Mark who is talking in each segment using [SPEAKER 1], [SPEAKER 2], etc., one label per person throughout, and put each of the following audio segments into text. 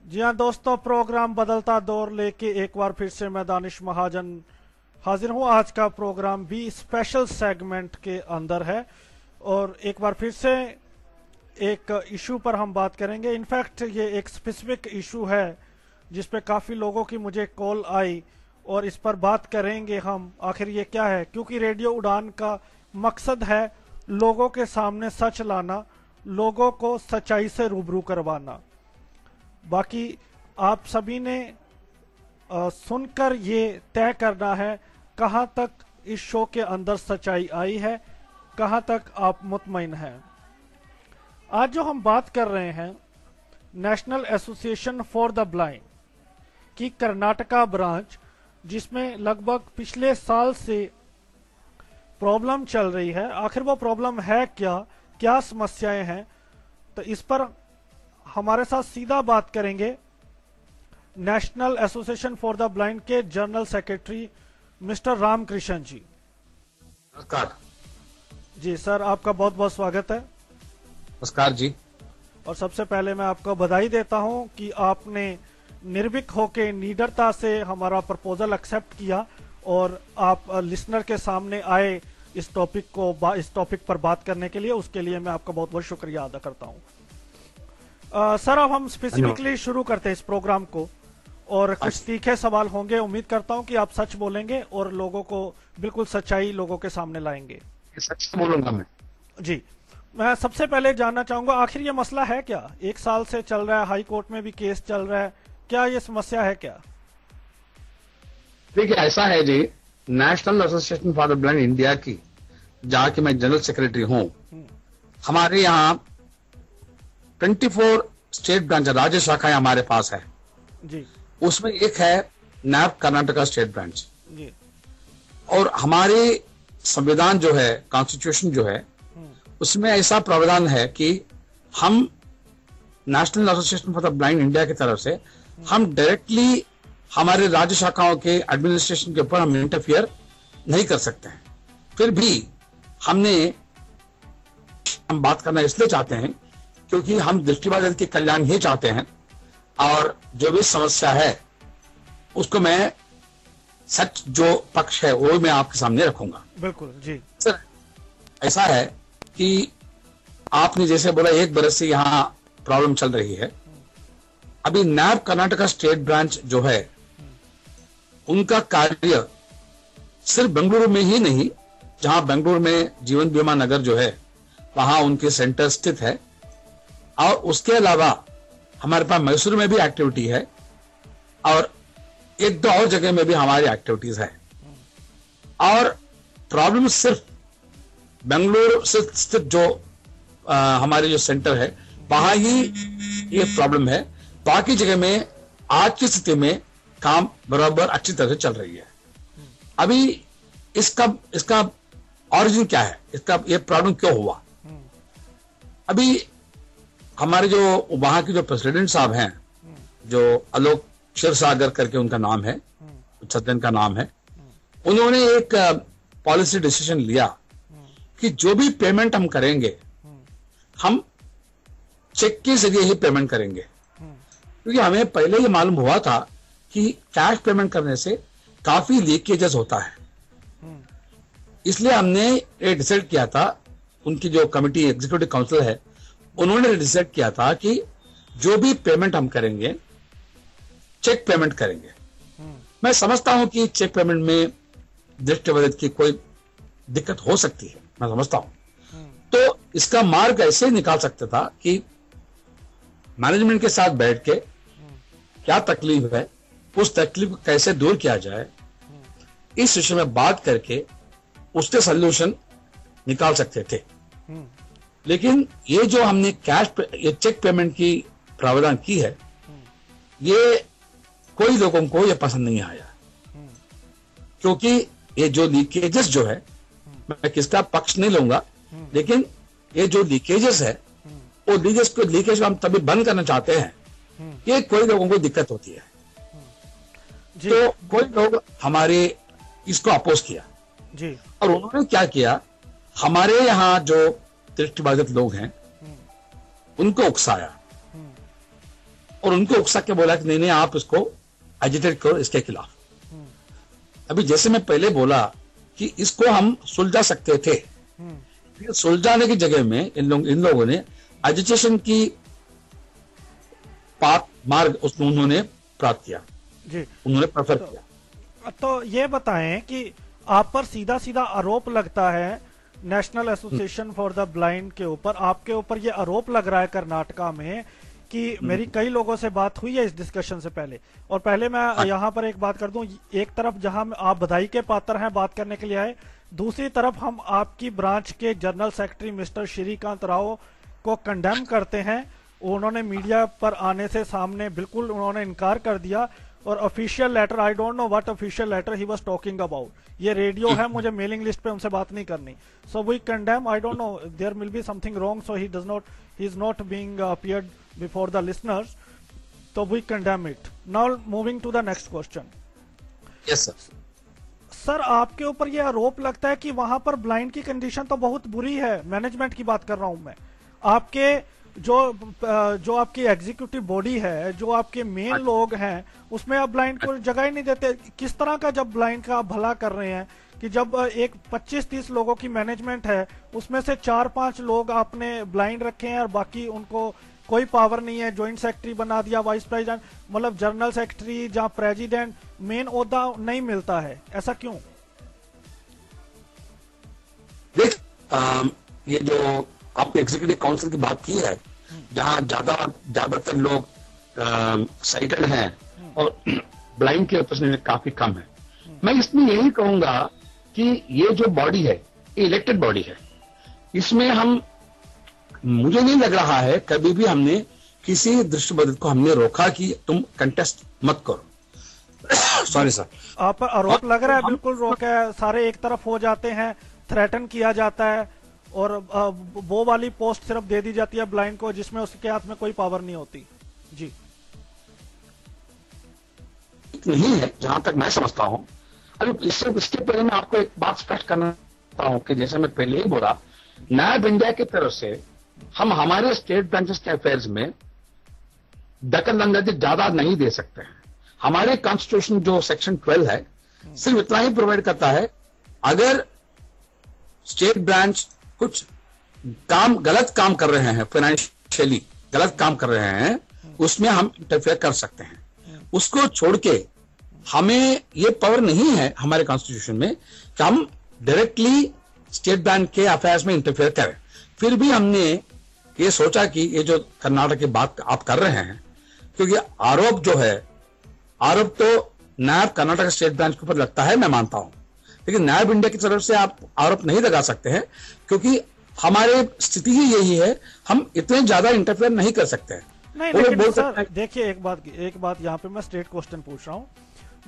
[SPEAKER 1] जी हाँ दोस्तों, प्रोग्राम बदलता दौर लेके एक बार फिर से मैं दानिश महाजन हाजिर हूँ। आज का प्रोग्राम भी स्पेशल सेगमेंट के अंदर है और एक बार फिर से एक इशू पर हम बात करेंगे। इनफैक्ट ये एक स्पेसिफिक इशू है जिस पे काफ़ी लोगों की मुझे कॉल आई और इस पर बात करेंगे हम। आखिर ये क्या है, क्योंकि रेडियो उड़ान का मकसद है लोगों के सामने सच लाना, लोगों को सच्चाई से रूबरू करवाना। बाकी आप सभी ने सुनकर ये तय करना है कहाँ तक इस शो के अंदर सच्चाई आई है, कहाँ तक आप मुतमईन हैं। आज जो हम बात कर रहे हैं national Association for the blind की कर्नाटका ब्रांच, जिसमें लगभग पिछले साल से प्रॉब्लम चल रही है। आखिर वो प्रॉब्लम है क्या, क्या समस्याएं हैं, तो इस पर हमारे साथ सीधा बात करेंगे national Association for the blind के जनरल सेक्रेटरी मिस्टर रामकृष्ण जी।
[SPEAKER 2] नमस्कार
[SPEAKER 1] जी सर, आपका बहुत बहुत स्वागत है।
[SPEAKER 2] नमस्कार जी।
[SPEAKER 1] और सबसे पहले मैं आपको बधाई देता हूं कि आपने निर्भीक होकर निडरता से हमारा प्रपोजल एक्सेप्ट किया और आप लिसनर के सामने आए इस टॉपिक पर बात करने के लिए। उसके लिए मैं आपका बहुत बहुत शुक्रिया अदा करता हूं। सर, अब हम स्पेसिफिकली शुरू करते हैं इस प्रोग्राम को और कुछ तीखे सवाल होंगे। उम्मीद करता हूं कि आप सच बोलेंगे और लोगों को बिल्कुल सच्चाई लोगों के सामने लाएंगे।
[SPEAKER 2] सच बोलूंगा मैं
[SPEAKER 1] जी। मैं सबसे पहले जानना चाहूंगा, आखिर ये मसला है क्या? एक साल से चल रहा है, हाई कोर्ट में भी केस चल रहा है, क्या ये समस्या है क्या?
[SPEAKER 2] देखिए, ऐसा है जी, National Association for the Blind India की, जहाँ की मैं जनरल सेक्रेटरी हूँ, हमारे यहाँ 24 स्टेट ब्रांच राज्य शाखाएं हमारे पास है
[SPEAKER 1] जी।
[SPEAKER 2] उसमें एक है नैप कर्नाटका स्टेट ब्रांच
[SPEAKER 1] जी।
[SPEAKER 2] और हमारे संविधान जो है, कॉन्स्टिट्यूशन जो है, उसमें ऐसा प्रावधान है कि हम national Association for the Blind India की तरफ से हम डायरेक्टली हमारे राज्य शाखाओं के एडमिनिस्ट्रेशन के ऊपर हम इंटरफियर नहीं कर सकते हैं। फिर भी हम बात करना इसलिए चाहते हैं क्योंकि हम दृष्टिबाधित के कल्याण ही चाहते हैं और जो भी समस्या है उसको मैं सच जो पक्ष है वो मैं आपके सामने रखूंगा।
[SPEAKER 1] बिल्कुल जी
[SPEAKER 2] सर, ऐसा है कि आपने जैसे बोला 1 बरस से यहाँ प्रॉब्लम चल रही है। अभी नैब कर्नाटका स्टेट ब्रांच जो है उनका कार्य सिर्फ बेंगलुरु में ही नहीं, जहां बेंगलुरु में जीवन बीमा नगर जो है वहां उनके सेंटर स्थित है, और उसके अलावा हमारे पास मैसूर में भी एक्टिविटी है और 1-2 और जगह में भी हमारी एक्टिविटीज है। और प्रॉब्लम सिर्फ बेंगलुरु से स्थित जो हमारे जो सेंटर है वहां ही ये प्रॉब्लम है। बाकी जगह में आज की स्थिति में काम बराबर अच्छी तरह से चल रही है। अभी इसका ऑरिजिन क्या है, इसका ये प्रॉब्लम क्यों हुआ? अभी हमारे जो वहां के जो प्रेसिडेंट साहब हैं, जो आलोक क्षीरसागर करके उनका नाम है, सदन का नाम है, उन्होंने एक पॉलिसी डिसीजन लिया कि जो भी पेमेंट हम करेंगे हम चेक के जरिए ही पेमेंट करेंगे। क्योंकि हमें पहले ही मालूम हुआ था कि कैश पेमेंट करने से काफी लीकेजेस होता है, इसलिए हमने ये डिसाइड किया था, उनकी जो कमिटी एग्जीक्यूटिव काउंसिल है उन्होंने डिसाइड किया था कि जो भी पेमेंट हम करेंगे चेक पेमेंट करेंगे। मैं समझता हूं कि चेक पेमेंट में दृष्टिबाधित की कोई दिक्कत हो सकती है, मैं समझता हूं। तो इसका मार्ग ऐसे निकाल सकता था कि मैनेजमेंट के साथ बैठ के क्या तकलीफ है, उस तकलीफ को कैसे दूर किया जाए, इस विषय में बात करके उसके सोल्यूशन निकाल सकते थे। लेकिन ये जो हमने ये चेक पेमेंट की प्रावधान की है, ये कोई लोगों को ये पसंद नहीं आया, क्योंकि ये जो लीकेजेस जो है, मैं किसका पक्ष नहीं लूंगा, लेकिन ये जो लीकेजेस है वो लीकेज को हम तभी बंद करना चाहते हैं, ये कोई लोगों को दिक्कत होती है। तो कोई लोग हमारे इसको अपोज किया
[SPEAKER 1] जी।
[SPEAKER 2] और उन्होंने क्या किया, हमारे यहाँ जो दृष्टिबाधित लोग हैं उनको उकसाया और उनको उकसा के बोला कि नहीं नहीं आप इसको एजिटेट करो इसके खिलाफ। अभी जैसे मैं पहले बोला कि इसको हम सुलझा सकते थे, सुलझाने की जगह में इन लोगों ने एजिटेशन की मार्ग उन्होंने प्राप्त किया जी, उन्होंने प्रेफर किया।
[SPEAKER 1] तो ये बताएं कि आप पर सीधा सीधा आरोप लगता है National Association for the blind के ऊपर, आपके ऊपर ये आरोप लग रहा है कर्नाटका में कि मेरी कई लोगों से बात हुई है इस डिस्कशन से पहले। और पहले मैं यहाँ पर एक बात कर दूं, एक तरफ जहां आप बधाई के पात्र हैं बात करने के लिए आए, दूसरी तरफ हम आपकी ब्रांच के general secretary mister Shrikant Rao को कंडेम करते हैं। उन्होंने मीडिया पर आने से सामने बिल्कुल उन्होंने इनकार कर दिया और official letter, I don't know what official letter he was talking about, ये रेडियो है, मुझे मेलिंग लिस्ट पे उनसे बात नहीं करनी। So we condemn, I don't know, there will be something wrong, so he is not being appeared before the listeners, तो we condemn it. Now moving to the next question.
[SPEAKER 2] Yes sir.
[SPEAKER 1] Sir आपके ऊपर ये आरोप लगता है कि वहां पर ब्लाइंड की कंडीशन तो बहुत बुरी है, मैनेजमेंट की बात कर रहा हूं मैं, आपके जो आपकी एग्जीक्यूटिव बॉडी है, जो आपके मेन लोग हैं, उसमें आप ब्लाइंड को जगह ही नहीं देते। किस तरह का जब ब्लाइंड का आप भला कर रहे हैं कि जब एक 25-30 लोगों की मैनेजमेंट है, उसमें से 4-5 लोग आपने ब्लाइंड रखे हैं और बाकी उनको कोई पावर नहीं है, ज्वाइंट सेक्रेटरी बना दिया, वाइस प्रेसिडेंट, मतलब जनरल सेक्रेटरी जहां प्रेसिडेंट मेन ओहदा नहीं मिलता है, ऐसा क्यों?
[SPEAKER 2] देख ये जो आपने एग्जीक्यूटिव काउंसिल की बात की है, जहां ज्यादातर लोग साइटेड हैं और ब्लाइंड के रिप्रेजेंटेटिव काफी कम है, मैं इसमें यही कहूंगा कि ये जो बॉडी है, ये इलेक्टेड बॉडी है, इसमें मुझे नहीं लग रहा है कभी भी हमने किसी दृष्टिबाधित को हमने रोका कि तुम कंटेस्ट मत करो। सॉरी सर,
[SPEAKER 1] आप पर आरोप लग रहा है, बिल्कुल रोका है, सारे एक तरफ हो जाते हैं, थ्रेटन किया जाता है और वो वाली पोस्ट सिर्फ दे दी जाती है ब्लाइंड को जिसमें उसके हाथ में कोई पावर नहीं होती। जी
[SPEAKER 2] नहीं है जहां तक मैं समझता हूं। अभी इसके पहले मैं आपको एक बात स्पष्ट करना चाहता हूं कि जैसे मैं पहले ही बोला, नैब इंडिया की तरफ से हम हमारे स्टेट ब्रांचेस के अफेयर्स में दखल अंदाजी ज्यादा नहीं दे सकते हैं। हमारे कॉन्स्टिट्यूशन जो सेक्शन 12 है सिर्फ इतना ही प्रोवाइड करता है, अगर स्टेट ब्रांच कुछ गलत काम कर रहे हैं, फाइनेंशियली गलत काम कर रहे हैं, उसमें हम इंटरफेयर कर सकते हैं। उसको छोड़ के हमें ये पावर नहीं है हमारे कॉन्स्टिट्यूशन में कि हम डायरेक्टली स्टेट बैंक के अफेयर्स में इंटरफेयर करें। फिर भी हमने ये सोचा कि ये जो कर्नाटक की बात आप कर रहे हैं, क्योंकि आरोप जो है, आरोप तो नायब कर्नाटक स्टेट बैंक के ऊपर लगता है, मैं मानता हूं, लेकिन नायब इंडिया की तरफ से आप आरोप नहीं लगा सकते हैं, क्योंकि हमारे स्थिति ही यही है, हम इतने ज्यादा इंटरफेयर नहीं कर सकते हैं।
[SPEAKER 1] नहीं, लेकिन सर देखिए एक बात यहाँ पे मैं स्ट्रेट क्वेश्चन पूछ रहा हूँ।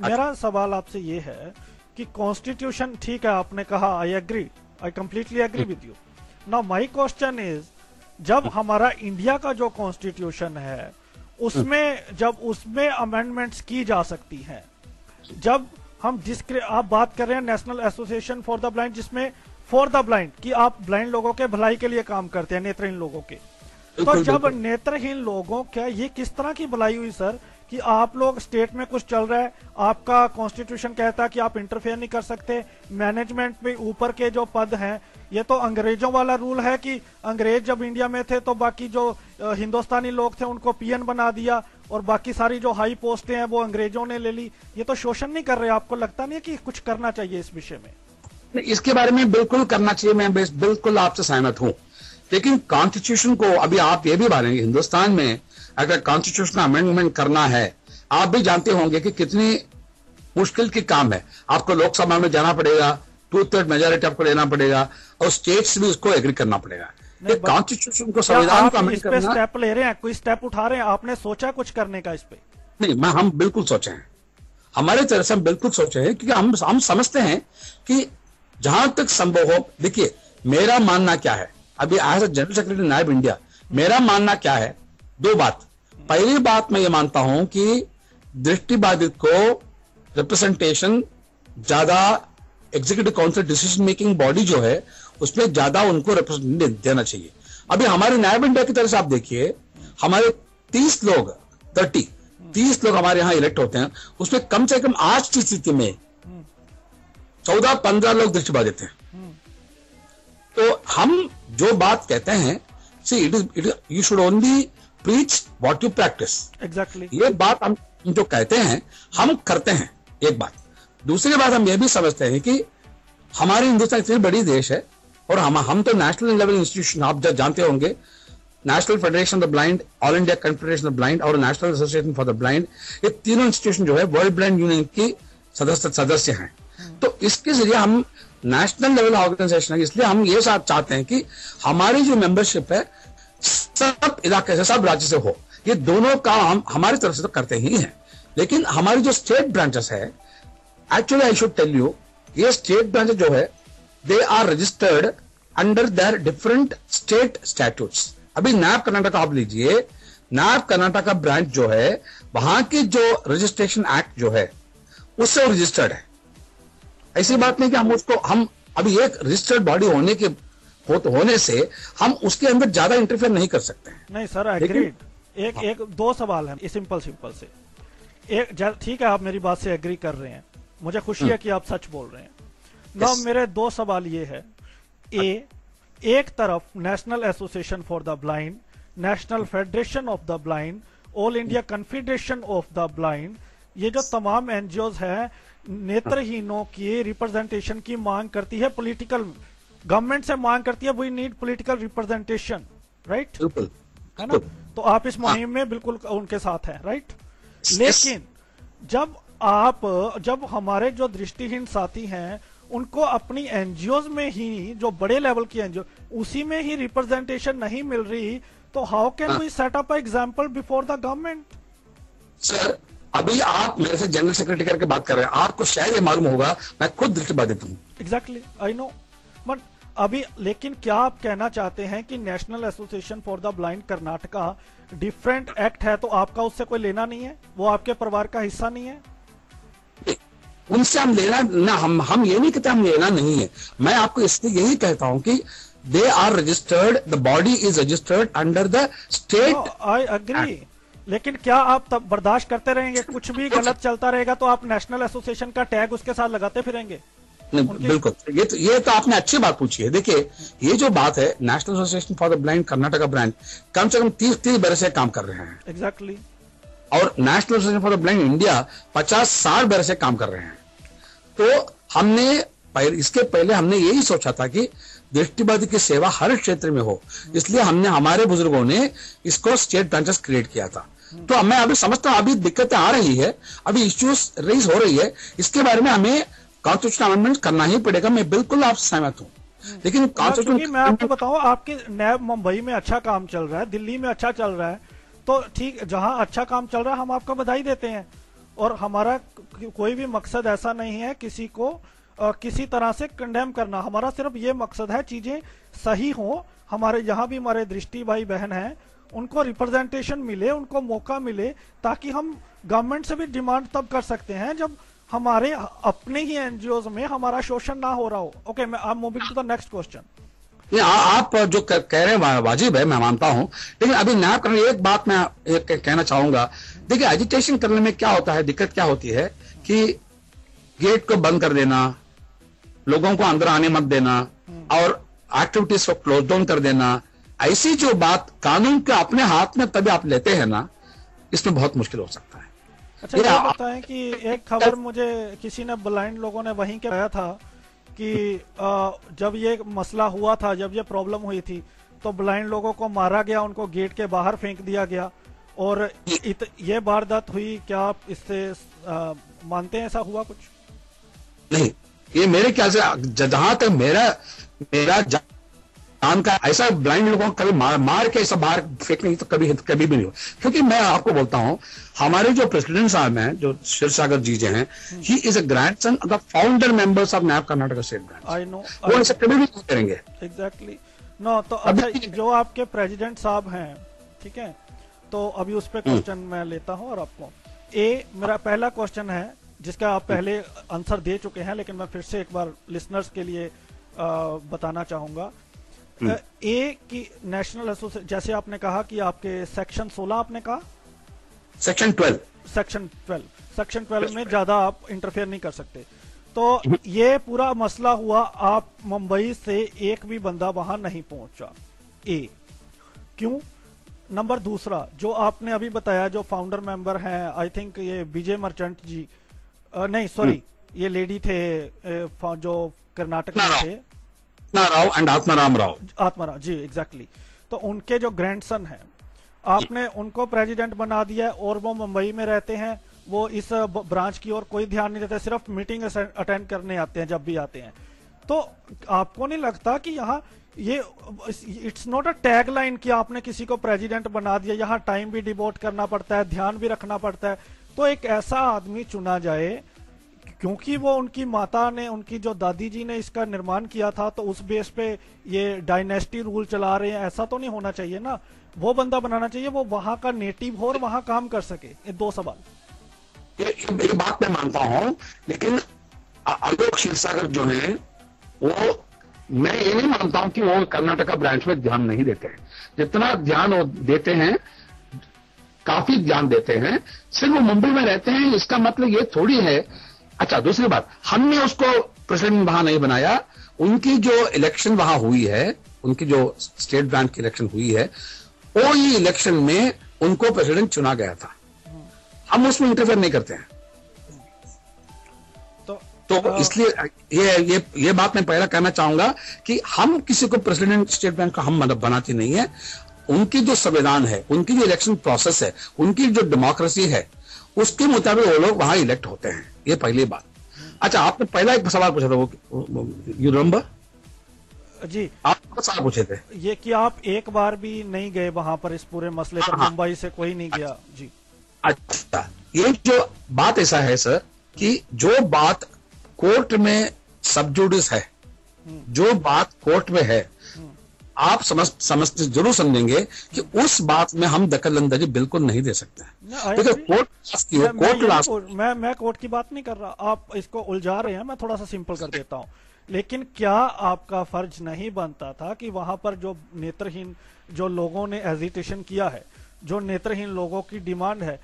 [SPEAKER 1] मेरा सवाल आपसे ये है कि कॉन्स्टिट्यूशन, ठीक है आपने कहा, I agree, I completely agree with you. Now my question is, जब हमारा इंडिया का जो कॉन्स्टिट्यूशन है उसमें अमेंडमेंट्स की जा सकती हैं, जब हम आप बात कर रहे हैं national Association for the blind, जिसमें फॉर द ब्लाइंड कि आप ब्लाइंड लोगों के भलाई के लिए काम करते हैं, नेत्रहीन लोगों के, तो जब नेत्रहीन लोगों का ये किस तरह की भलाई हुई सर कि आप लोग स्टेट में कुछ चल रहा है, आपका कॉन्स्टिट्यूशन कहता है कि आप इंटरफेयर नहीं कर सकते, मैनेजमेंट में ऊपर के जो पद हैं, ये तो अंग्रेजों वाला रूल है कि अंग्रेज जब इंडिया में थे तो बाकी जो हिंदुस्तानी लोग थे उनको पीएन बना दिया और बाकी सारी जो हाई पोस्टें हैं वो अंग्रेजों ने ले ली। ये तो शोषण नहीं कर रहे? आपको लगता नहीं कि कुछ करना चाहिए इस विषय में?
[SPEAKER 2] इसके बारे में बिल्कुल करना चाहिए, मैं बिल्कुल आपसे सहमत हूं, लेकिन कॉन्स्टिट्यूशन को अभी आप ये भी बोलेंगे, हिंदुस्तान में अगर कॉन्स्टिट्यूशन अमेंडमेंट करना है, आप भी जानते होंगे कि कितनी मुश्किल की काम है। आपको लोकसभा में जाना पड़ेगा, 2/3 मेजोरिटी आपको लेना पड़ेगा और स्टेट्स भी उसको एग्री करना पड़ेगा। कॉन्स्टिट्यूशन को, संविधान को अमेंड करना,
[SPEAKER 1] स्टेप ले रहे हैं, कोई स्टेप उठा रहे हैं, आपने सोचा कुछ करने का इस पे?
[SPEAKER 2] नहीं, हम बिल्कुल सोचे हैं, हमारे तरफ से हम बिल्कुल सोचे हैं, क्योंकि हम समझते हैं कि जहां तक संभव हो, देखिए मेरा मानना क्या है, अभी एज ए जनरल सेक्रेटरी नायब इंडिया मेरा मानना क्या है, दो बात। पहली बात मैं ये मानता हूं कि दृष्टिबाधित को रिप्रेजेंटेशन ज्यादा executive council decision making body जो है उसमें ज्यादा उनको रिप्रेजेंटेशन देना चाहिए। अभी हमारे नायब इंडिया की तरफ से आप देखिए, हमारे 30 लोग 30 लोग हमारे यहाँ इलेक्ट होते हैं, उसमें कम से कम आज की स्थिति में 14-15 लोग दृष्टिबाधित हैं। तो हम जो बात कहते हैं, see it you should only preach what you practice.
[SPEAKER 1] Exactly
[SPEAKER 2] ये बात हम जो कहते हैं हम करते हैं, एक बात। दूसरी बात, हम ये भी समझते हैं कि हमारे हिंदुस्तान इतनी बड़ी देश है और हम तो नेशनल लेवल इंस्टीट्यूशन, आप जानते होंगे, National Federation of the Blind, All India Confederation of Blind और National Association for the Blind, ये तीनों इंस्टीट्यूशन जो है वर्ल्ड ब्लाइंड यूनियन की सदस्य हैं। तो इसके जरिए हम नेशनल लेवल ऑर्गेनाइजेशन है, इसलिए हम ये चाहते हैं कि हमारी जो मेंबरशिप है सब इलाके से, सब राज्य से हो। ये दोनों काम हम हमारी तरफ से तो करते ही हैं, लेकिन हमारी जो स्टेट ब्रांचेस है, actually I should tell you, ये स्टेट ब्रांचेस जो है they are registered under their different state statutes. अभी नैब कर्नाटका आप लीजिए, नैब कर्नाटका ब्रांच जो है वहां की जो रजिस्ट्रेशन एक्ट जो है उससे वो रजिस्टर्ड है। ऐसी बात नहीं कि हम अभी एक रजिस्टर्ड बॉडी होने से हम उसके अंदर ज्यादा इंटरफेयर नहीं कर सकते हैं।
[SPEAKER 1] नहीं सर, एग्रीड। एक दो सवाल है सिंपल से। एक, ठीक है, आप मेरी बात से एग्री कर रहे हैं, मुझे खुशी है कि आप सच बोल रहे हैं ना। मेरे दो सवाल ये है, एक तरफ national Association for the blind, national Federation of the Blind, All India Confederation of the Blind, ये जो तमाम एनजीओज हैं नेत्रहीनों की रिप्रेजेंटेशन की मांग करती है, पॉलिटिकल गवर्नमेंट से मांग करती है, we need political representation, right, है ना? तो आप इस मुहिम में बिल्कुल उनके साथ हैं, राइट? लेकिन जब हमारे जो दृष्टिहीन साथी हैं उनको अपनी एनजीओज में ही, जो बड़े लेवल की एनजीओ, उसी में ही रिप्रेजेंटेशन नहीं मिल रही, तो how can we set up example before the government?
[SPEAKER 2] Sir, अभी आप मेरे से जनरल सेक्रेटरी करके बात कर रहे हैं, आपको शायद ये मालूम होगा मैं खुद दृष्टिबाधित हूँ।
[SPEAKER 1] एग्जैक्टली, आई नो, बट अभी लेकिन क्या आप कहना चाहते हैं कि national Association for the Blind Karnataka different act है, तो आपका उससे कोई लेना नहीं है? वो आपके परिवार का हिस्सा नहीं है?
[SPEAKER 2] उनसे हम लेना ना, हम ये नहीं कहते हम लेना नहीं है। मैं आपको इसलिए यही कहता हूं कि they are registered, the body is registered under the state.
[SPEAKER 1] I agree, लेकिन क्या आप तब बर्दाश्त करते रहेंगे? कुछ भी गलत चलता रहेगा तो आप नेशनल एसोसिएशन का टैग उसके साथ लगाते फिरेंगे?
[SPEAKER 2] बिल्कुल, ये तो आपने अच्छी बात पूछी है। देखिए, ये जो बात है, National Association for the Blind Karnataka branch कम से कम 30 बरस से काम कर रहे हैं।
[SPEAKER 1] एग्जैक्टली।
[SPEAKER 2] और National Association for the Blind India 50-60 बरस से काम कर रहे हैं। तो हमने इसके पहले हमने यही सोचा था कि दृष्टिबाधित की सेवा हर क्षेत्र में हो, इसलिए हमने, हमारे बुजुर्गों ने इसको स्टेट ब्रांचेस क्रिएट किया था। तो मैं अभी समझता हूं, अभी दिक्कतें आ रही है, अभी इश्यूज रेज हो रही है, इसके बारे में हमें कॉन्स्टिट्यूशनल अमेंडमेंट करना ही पड़ेगा। मैं बिल्कुल आपसे सहमत हूं, लेकिन
[SPEAKER 1] कॉन्स्टिट्यूशनल, मैं आपको बताऊं, आपके नैब मुंबई में अच्छा काम चल रहा है, दिल्ली में अच्छा चल रहा है, तो ठीक, जहां अच्छा काम चल रहा है हम आपको बधाई देते हैं। और हमारा कोई भी मकसद ऐसा नहीं है किसी को किसी तरह से कंडेम करना, हमारा सिर्फ ये मकसद है चीजें सही हो, हमारे जहां भी हमारे दृष्टि भाई बहन हैं उनको रिप्रेजेंटेशन मिले, उनको मौका मिले, ताकि हम गवर्नमेंट से भी डिमांड तब कर सकते हैं जब हमारे अपने ही एनजीओज में हमारा शोषण ना हो रहा हो। ओके, मैं I am moving to the next question.
[SPEAKER 2] आप जो कह रहे हैं वाजिब है, मैं मानता हूं, लेकिन अभी नैब करने, एक बात मैं कहना चाहूंगा। देखिए, एजिटेशन करने में क्या होता है, दिक्कत क्या होती है कि गेट को बंद कर देना, लोगों को अंदर आने मत देना और एक्टिविटीज को क्लोज डाउन कर देना, ऐसी जो बात कानून के अपने हाथ में तभी आप लेते हैं ना, इसमें बहुत मुश्किल हो सकता है।
[SPEAKER 1] अच्छा, ये बताएं कि एक खबर मुझे किसी ने, ब्लाइंड लोगों ने वहीं के बताया था कि जब ये मसला हुआ था, जब ये प्रॉब्लम हुई थी, तो ब्लाइंड लोगों को मारा गया, उनको गेट के बाहर फेंक दिया गया और ये वारदात हुई। क्या आप इससे मानते हैं ऐसा हुआ कुछ? नहीं,
[SPEAKER 2] ये मेरे ख्याल से जहां तक मेरा जान का, ऐसा ब्लाइंड लोगों को कभी मार के ऐसा बाहर फेंकने की तो कभी भी नहीं हो। क्योंकि मैं आपको बोलता हूं, हमारे जो प्रेसिडेंट साहब हैं, जो क्षीरसागर जी जो हैं, he is a grandson of the founder members of NAB Karnataka state branch.
[SPEAKER 1] I know,
[SPEAKER 2] वो ऐसा कभी भी नहीं करेंगे।
[SPEAKER 1] एग्जैक्टली। नो, तो अच्छा, जो आपके प्रेसिडेंट साहब हैं, ठीक है, तो अभी उस पर क्वेश्चन मैं लेता हूं। और आपको मेरा पहला क्वेश्चन है जिसका आप पहले आंसर दे चुके हैं, लेकिन मैं फिर से एक बार लिसनर्स के लिए बताना चाहूंगा। ए की नेशनल एसोसिएशन, जैसे आपने कहा कि आपके सेक्शन 16 आपने कहा
[SPEAKER 2] सेक्शन 12।
[SPEAKER 1] सेक्शन 12 में ज्यादा आप इंटरफेयर नहीं कर सकते। तो ये पूरा मसला हुआ, आप मुंबई से एक भी बंदा वहां नहीं पहुंचा। क्यों? नंबर दूसरा, जो आपने अभी बताया, जो फाउंडर मेंबर हैं, आई थिंक ये विजय मर्चेंट जी, नहीं सॉरी, ये लेडी थे जो कर्नाटक में थे,
[SPEAKER 2] राव एंड आत्माराम राव
[SPEAKER 1] जी, एग्जैक्टली। तो उनके जो ग्रैंडसन हैं, आपने उनको प्रेसिडेंट बना दिया और वो मुंबई में रहते हैं, वो इस ब्रांच की ओर कोई ध्यान नहीं देते, सिर्फ मीटिंग अटेंड करने आते हैं जब भी आते हैं। तो आपको नहीं लगता कि यहाँ ये it's not a tag line कि आपने किसी को प्रेसिडेंट बना दिया, यहाँ टाइम भी डिवोट करना पड़ता है, ध्यान भी रखना पड़ता है। तो एक ऐसा आदमी चुना जाए, क्योंकि वो उनकी माता ने, उनकी जो दादी जी ने इसका निर्माण किया था, तो उस बेस पे ये डायनेस्टी रूल चला रहे हैं, ऐसा तो नहीं होना चाहिए ना। वो बंदा बनाना चाहिए वो वहां का नेटिव हो और वहां काम कर सके। ये दो सवाल।
[SPEAKER 2] ये बात मैं मानता हूं, लेकिन आलोक क्षीरसागर जो है, वो मैं ये नहीं मानता हूं कि वो कर्नाटका ब्रांच में ध्यान नहीं देते हैं। जितना ध्यान वो देते हैं, काफी ध्यान देते हैं। सिर्फ वो मुंबई में रहते हैं इसका मतलब ये थोड़ी है। अच्छा, दूसरी बात, हमने उसको प्रेसिडेंट वहां नहीं बनाया। उनकी जो इलेक्शन वहां हुई है, उनकी जो स्टेट ब्रांच की इलेक्शन हुई है, वो ही इलेक्शन में उनको प्रेसिडेंट चुना गया था। हम उसमें इंटरफेयर नहीं करते हैं। तो इसलिए ये बात मैं पहला कहना चाहूंगा कि हम किसी को प्रेसिडेंट स्टेट बैंक का हम मतलब बनाते नहीं है। उनकी जो संविधान है, उनकी जो इलेक्शन प्रोसेस है, उनकी जो डेमोक्रेसी है, उसके मुताबिक वो लोग वहां इलेक्ट होते हैं। ये पहली बात। अच्छा, आपने पहला एक सवाल पूछा था, वो यू रिमेंबर
[SPEAKER 1] जी?
[SPEAKER 2] आप सवाल पूछे थे
[SPEAKER 1] ये कि आप एक बार भी नहीं गए वहां पर, इस पूरे मसले पर मुंबई से कोई नहीं गया जी।
[SPEAKER 2] अच्छा, ये जो बात ऐसा है सर कि जो बात कोर्ट में सबजुडिस है, जो बात कोर्ट में है, आप समझ जरूर समझेंगे कि उस बात में हम दखल अंदाजी बिल्कुल नहीं दे सकते।
[SPEAKER 1] मैं कोर्ट की बात नहीं कर रहा, आप इसको उलझा रहे हैं, मैं थोड़ा सा सिंपल कर देता हूं। लेकिन क्या आपका फर्ज नहीं बनता था कि वहां पर जो नेत्रहीन जो लोगों ने एजिटेशन किया है, जो नेत्रहीन लोगों की डिमांड है,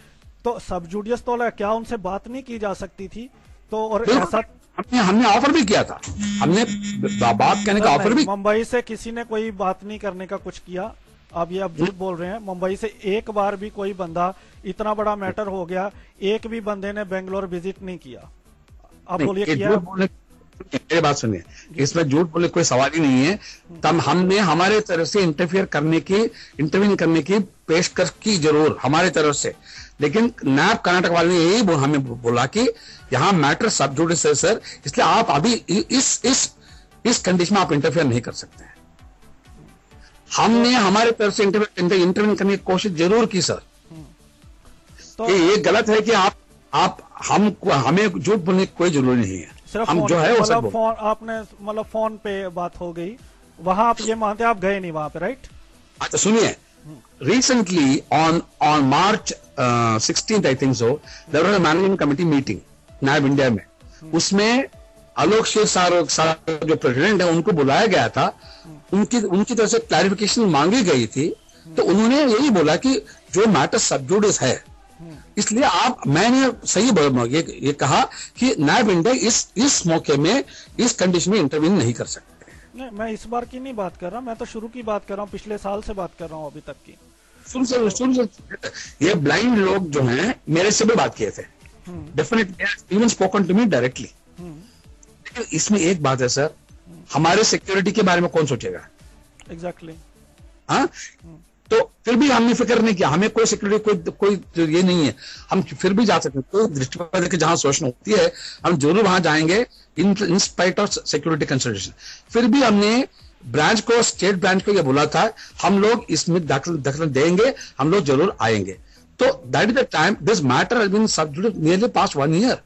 [SPEAKER 1] तो सबजुडियस तो क्या उनसे बात नहीं की जा सकती थी? तो और ऐसा
[SPEAKER 2] हमने ऑफर भी किया था, हमने बात करने का ऑफर भी।
[SPEAKER 1] मुंबई से किसी ने कोई बात नहीं करने का कुछ किया? अब ये आप झूठ बोल रहे हैं। मुंबई से एक बार भी कोई बंदा, इतना बड़ा मैटर हो गया, एक भी बंदे ने बेंगलोर विजिट नहीं किया। आप बोलिए किया?
[SPEAKER 2] मेरी बात सुनिए, इसमें झूठ बोलने कोई सवाल ही नहीं है। तब हमने हमारे तरफ से इंटरवीन करने की पेशकश की जरूर हमारे तरफ से, लेकिन नैब कर्नाटक वाले ने यही हमें बोला कि यहाँ मैटर सब जुडिस है सर, इसलिए आप अभी इस कंडीशन में आप इंटरफेयर नहीं कर सकते हैं। हमने हमारे तरफ से इंटरवीन करने की कोशिश जरूर की सर। तो ये गलत है कि हमें झूठ बोलने की कोई जरूरी नहीं है। हम जो है वो सब
[SPEAKER 1] फोन, आपने मतलब फोन पे बात हो गई, वहां आप ये मानते हैं आप गए नहीं वहां पे, राइट?
[SPEAKER 2] अच्छा सुनिए, recently on March 16th I think so, there was a management committee meeting NAB India में। उसमें आलोक क्षीरसागर जो प्रेसिडेंट है उनको बुलाया गया था। उनकी तरफ से क्लैरिफिकेशन मांगी गई थी। तो उन्होंने यही बोला कि जो मैटर सब जुडिस है, इसलिए मैंने सही ये कहा कि नैब इंडिया इस मौके में इस कंडीशन में इंटरवीन नहीं कर सकते।
[SPEAKER 1] नहीं, मैं इस बार की नहीं बात कर रहा, मैं तो शुरू की बात कर रहा हूँ, पिछले साल से बात कर रहा हूँ अभी तक की।
[SPEAKER 2] सुन ये ब्लाइंड लोग जो हैं मेरे से भी बात किए थे, definitely even spoken to me directly. लेकिन इसमें एक बात है सर, हमारे सिक्योरिटी के बारे में कौन सोचेगा?
[SPEAKER 1] एग्जैक्टली।
[SPEAKER 2] हाँ, तो फिर भी हमने फिक्र नहीं किया, हमें कोई सिक्योरिटी कोई ये नहीं है, हम फिर भी जा सकते हैं। तो दृष्टिकोण के जहां सोचना होती है हम जरूर वहां जाएंगे in spite of security consideration. फिर भी हमने ब्रांच को, स्टेट ब्रांच को ये बोला था हम लोग इसमें दखल देंगे, हम लोग जरूर आएंगे। तो that is the time this matter has been sub judice nearly past 1 year.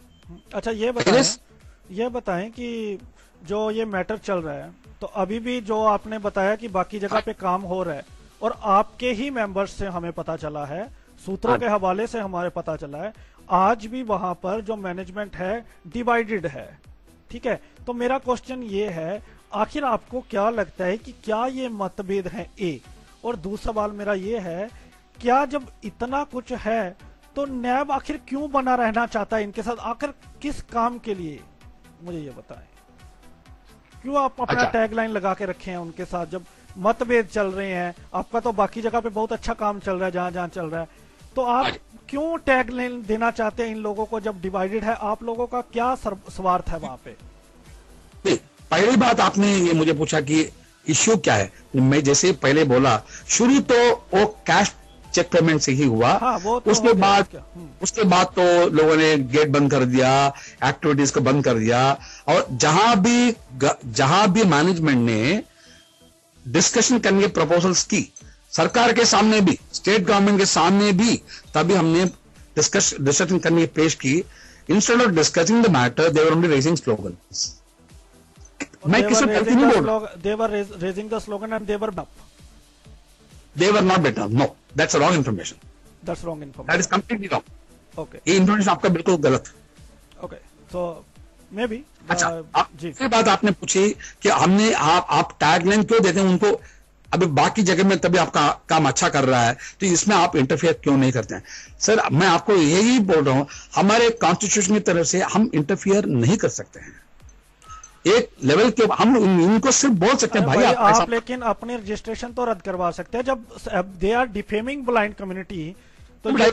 [SPEAKER 1] अच्छा, ये बताएं कि जो ये मैटर चल रहा है, तो अभी भी जो आपने बताया कि बाकी जगह पे काम हो रहा है, और आपके ही मेंबर्स से हमें पता चला है, सूत्रों के हवाले से हमारे पता चला है, आज भी वहां पर जो मैनेजमेंट है डिवाइडेड है। ठीक है, तो मेरा क्वेश्चन ये है, आखिर आपको क्या लगता है कि क्या ये मतभेद हैं? और दूसरा सवाल मेरा ये है, क्या जब इतना कुछ है तो नैब आखिर क्यों बना रहना चाहता है इनके साथ, आखिर किस काम के लिए, मुझे ये बताएं। क्यों आप अपना
[SPEAKER 2] अच्छा।
[SPEAKER 1] टैगलाइन लगा के रखे हैं उनके साथ जब मतभेद चल रहे हैं? आपका तो बाकी जगह पे बहुत अच्छा काम चल रहा है, जहां जहां चल रहा है, तो आप क्यों टैगलाइन देना चाहते हैं इन लोगों को जब डिवाइडेड है? आप लोगों का क्या स्वार्थ है वहां पे?
[SPEAKER 2] नहीं, पहली बात आपने ये मुझे पूछा कि इश्यू क्या है। मैं जैसे पहले बोला, शुरू तो वो कैश चेक पेमेंट से ही हुआ।
[SPEAKER 1] हाँ, वो तो
[SPEAKER 2] उसके बाद तो लोगों ने गेट बंद कर दिया, एक्टिविटीज को बंद कर दिया। और जहां भी मैनेजमेंट ने डिस्कशन करने के प्रपोजल्स की, सरकार के सामने भी, स्टेट गवर्नमेंट के सामने भी, तभी हमने डिस्कशन करने की पेश की। Instead of discussing the matter, they were only raising slogans. मैं किसी व्यक्ति नहीं बोल रहा।
[SPEAKER 1] They were raising the slogan and they were up.
[SPEAKER 2] They were not better. No, that's a wrong information.
[SPEAKER 1] That's wrong information.
[SPEAKER 2] That is completely wrong.
[SPEAKER 1] Okay.
[SPEAKER 2] ये information आपका बिल्कुल गलत है।
[SPEAKER 1] Okay. So maybe.
[SPEAKER 2] अच्छा,
[SPEAKER 1] जी।
[SPEAKER 2] ये बात आपने पूछी कि हमने आप टैगलाइन क्यों देते हैं उनको? अभी बाकी जगह में तभी आपका काम अच्छा कर रहा है, तो इसमें आप इंटरफेयर क्यों नहीं करते हैं? सर, मैं आपको यही बोल रहा हूं, हमारे कॉन्स्टिट्यूशन की तरफ से हम इंटरफियर नहीं कर सकते हैं। एक लेवल के हम इनको सिर्फ बोल सकते हैं भाई
[SPEAKER 1] आप लेकिन अपने रजिस्ट्रेशन तो रद्द करवा सकते हैं जब they are defaming blind community. तो
[SPEAKER 2] I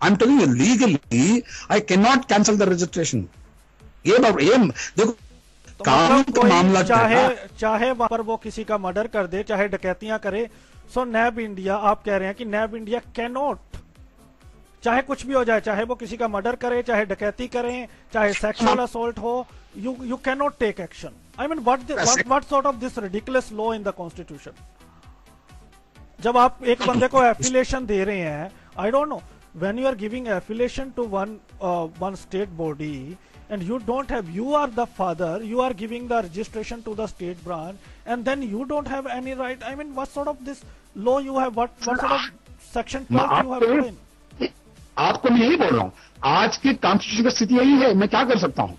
[SPEAKER 2] am telling you legally I can not cancel the registration. ये देखो,
[SPEAKER 1] तो
[SPEAKER 2] कानून का मामला
[SPEAKER 1] चाहे वहां पर वो किसी का मर्डर कर दे, चाहे डकैतियां करे, सो नैब इंडिया, आप कह रहे हैं कि नैब इंडिया कैन नॉट, चाहे कुछ भी हो जाए, चाहे वो किसी का मर्डर करे, चाहे डकैती करें, चाहे सेक्सुअल असोल्ट हो, you cannot take action. I mean, what sort of this ridiculous law in the constitution? जब आप एक बंदे को एफिलिएशन दे रहे हैं, I don't know, when you are giving affiliation to one state body and you don't have, you are the father, you are giving the registration to the state branch and then you don't have any right. I mean, what sort of this law you have, what sort of section 12 you have put in?
[SPEAKER 2] आपको मैं यही बोल रहा हूं, आज की constitution की स्थिति यही है। मैं क्या कर सकता हूं?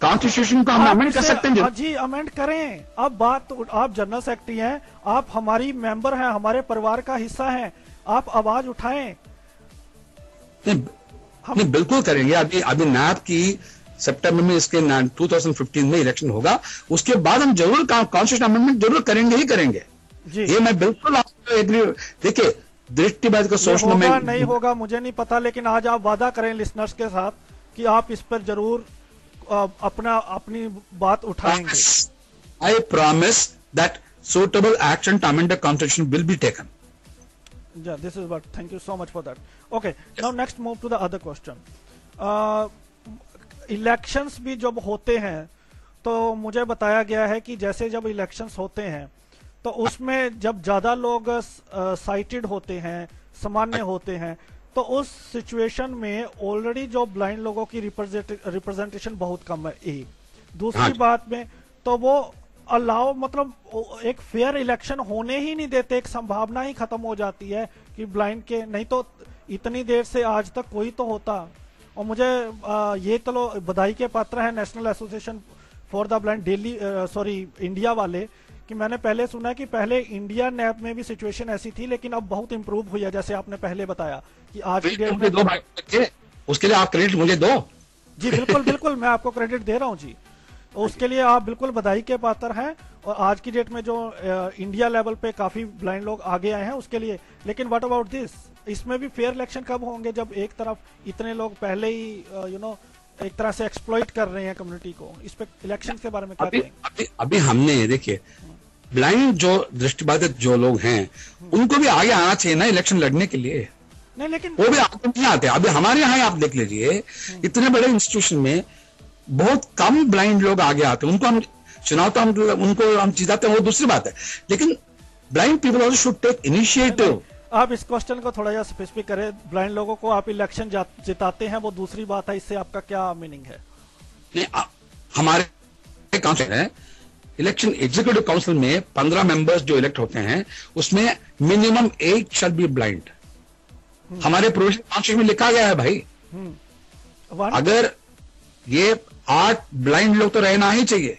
[SPEAKER 2] कॉन्स्टिट्यूशन को हम अमेंड कर सकते हैं
[SPEAKER 1] जी, अमेंड करें। अब आप जनरल सेक्रेटरी हैं, आप हमारी मेंबर हैं, हमारे परिवार का हिस्सा हैं, आप आवाज उठाएं।
[SPEAKER 2] नहीं, बिल्कुल करेंगे। अभी नैब की सितंबर में इसके 2015 में इलेक्शन होगा, उसके बाद हम जरूर कॉन्स्टिट्यूशन अमेंडमेंट जरूर करेंगे ही करेंगे जी। ये मैं बिल्कुल आपको एग्री। देखिए, दृष्टिबाद को सोचना में
[SPEAKER 1] नहीं होगा मुझे नहीं पता, लेकिन आज आप वादा करें लिसनर्स के साथ कि आप इस पर जरूर अपनी बात उठाएंगे।
[SPEAKER 2] I promise that suitable action to amend the constitution will be taken.
[SPEAKER 1] Yeah, this is what. Thank you so much for that. Okay, now next move to the other question. Elections भी जब होते हैं तो मुझे बताया गया है कि जैसे जब इलेक्शंस होते हैं तो उसमें जब ज्यादा लोग साइटेड होते हैं, सामान्य होते हैं, तो उस सिचुएशन में ऑलरेडी जो ब्लाइंड लोगों की रिप्रेजेंटेशन बहुत कम है। एक दूसरी बात में तो वो अलाउ, मतलब एक फेयर इलेक्शन होने ही नहीं देते, एक संभावना ही खत्म हो जाती है कि ब्लाइंड के, नहीं तो इतनी देर से आज तक कोई तो होता। और मुझे ये तो बधाई के पात्र है National Association for the blind Delhi, India वाले, कि मैंने पहले सुना है कि पहले इंडिया नैप में भी सिचुएशन ऐसी थी, लेकिन अब बहुत इंप्रूव हुई है, जैसे आपने पहले बताया कि आज की डेट में
[SPEAKER 2] दो भाई, उसके लिए आप क्रेडिट मुझे दो।
[SPEAKER 1] जी बिल्कुल बिल्कुल, मैं आपको क्रेडिट दे रहा हूँ जी, उसके लिए आप बिल्कुल बधाई के पात्र हैं। और आज की डेट में जो इंडिया लेवल पे काफी ब्लाइंड लोग आगे आए हैं उसके लिए। लेकिन व्हाट अबाउट दिस, इसमें भी फेयर इलेक्शन कब होंगे जब एक तरफ इतने लोग पहले ही एक तरह से एक्सप्लॉइट कर रहे हैं कम्युनिटी को? इस पे इलेक्शन के बारे में क्या कहेंगे?
[SPEAKER 2] अभी हमने देखिए, ब्लाइंड जो दृष्टिबाधित जो लोग हैं उनको भी आगे आना चाहिए ना इलेक्शन लड़ने के लिए।
[SPEAKER 1] नहीं, लेकिन
[SPEAKER 2] वो भी आगे नहीं आते। अभी हमारे यहाँ आप देख लीजिए, इतने बड़े इंस्टीट्यूशन में बहुत कम ब्लाइंड लोग आगे आते हैं। उनको हम चुनाव तो उनको हम जिताते हैं, वो दूसरी बात है, लेकिन blind people also should take initiative.
[SPEAKER 1] आप इस क्वेश्चन को थोड़ा सा स्पेसिफिक करें। ब्लाइंड लोगों को आप इलेक्शन जिताते हैं, वो दूसरी बात है, इससे आपका क्या मीनिंग है?
[SPEAKER 2] नहीं, हमारे काउंसिल है, इलेक्शन एग्जीक्यूटिव काउंसिल में 15 मेंबर्स जो इलेक्ट होते हैं उसमें मिनिमम 8 शैल बी ब्लाइंड। हमारे प्रोविजन कॉन्स्टिट्यूशन में लिखा गया है भाई, अगर ये 8 ब्लाइंड लोग तो रहना ही चाहिए।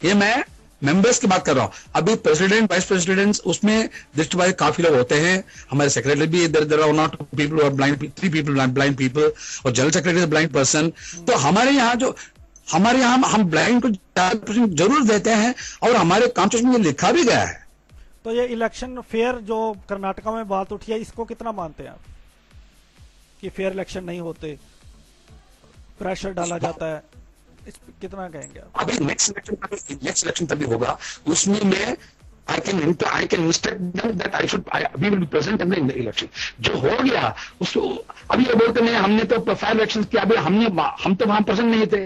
[SPEAKER 2] ये मैं मेंबर्स की बात कर रहा हूं। अभी प्रेसिडेंट, वाइस प्रेसिडेंट, उसमें दृष्टिबाधित काफी लोग होते हैं। हमारे सेक्रेटरी भी देयर आर नॉट पीपल और ब्लाइंड, 3 पीपल ब्लाइंड पीपल, और जनरल सेक्रेटरी ब्लाइंड पर्सन। तो हमारे यहाँ हम ब्लाइंड को जरूर देते हैं, और हमारे कॉन्स्टिट्यूशन में लिखा भी गया है।
[SPEAKER 1] तो ये इलेक्शन फेयर जो कर्नाटका में बात उठी है, इसको कितना मानते हैं आप कि फेयर इलेक्शन नहीं होते, प्रेशर डाला जाता है, इस पे कितना कहेंगे आप?
[SPEAKER 2] अभी नेक्स्ट इलेक्शन तभी होगा, उसमें मैं I can instruct them that we will be present in the election. जो हो गया उसको अभी ये बोलते नहीं, हमने तो फायर इलेक्शन किया, अभी हम तो वहां प्रेजेंट नहीं थे।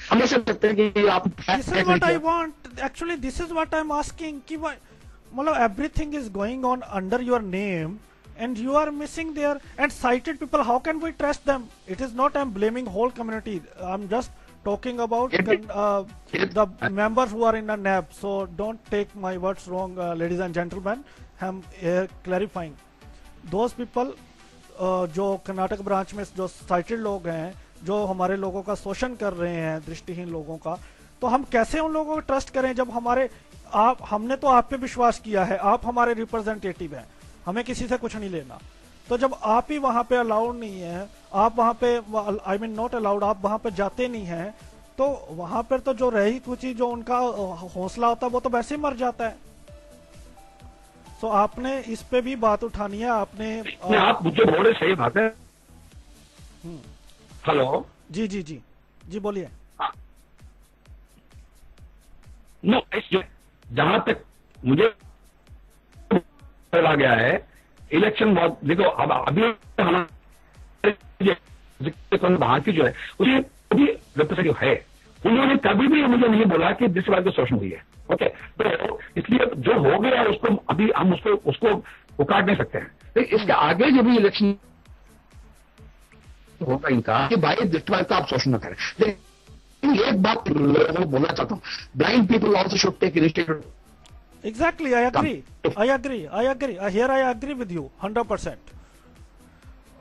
[SPEAKER 2] हम ऐसे सकते हैं कि आप
[SPEAKER 1] this is what I want, actually this is what I am asking कि मतलब everything is going on under your name and you are missing there and cited people. How can we trust them? It is not I'm blaming whole community, I'm just talking about the members who are in the NAB. So don't take my words wrong, ladies and gentlemen. I'm clarifying those people जो Karnataka branch में जो cited लोग हैं, जो हमारे लोगों का शोषण कर रहे हैं, दृष्टिहीन लोगों का, तो हम कैसे उन लोगों को ट्रस्ट करें जब हमने तो आप पे विश्वास किया है, आप हमारे रिप्रेजेंटेटिव हैं, हमें किसी से कुछ नहीं लेना। तो जब आप ही वहां पे अलाउड नहीं है, आप वहां पे आई मीन नॉट अलाउड, आप वहां पे जाते नहीं हैं, तो वहां पर तो जो रही कुछ जो उनका हौसला होता है वो तो वैसे ही मर जाता है। तो आपने इस पे भी बात उठानी है।
[SPEAKER 2] आप मुझे बोले सही बात है। हेलो
[SPEAKER 1] जी जी जी जी बोलिए।
[SPEAKER 2] नो, जहां तक मुझे आ गया है इलेक्शन, बहुत देखो अब अभी हमारे भारतीय जो है उसमें भी रिप्रेजेंटेटिव है, उन्होंने कभी भी मुझे नहीं बोला कि दिस बात को शोषण हुई है। ओके, तो इसलिए जो हो गया उसको अभी हम उसको उकाट नहीं सकते हैं। तो इसके आगे जो भी इलेक्शन होगा इनका कि भाई दृष्टिवाद का आप शोषण न करें। लेकिन एक बात बोलना चाहता हूँ, blind people also should take initiative.
[SPEAKER 1] Exactly, I agree. Here I agree with you 100%.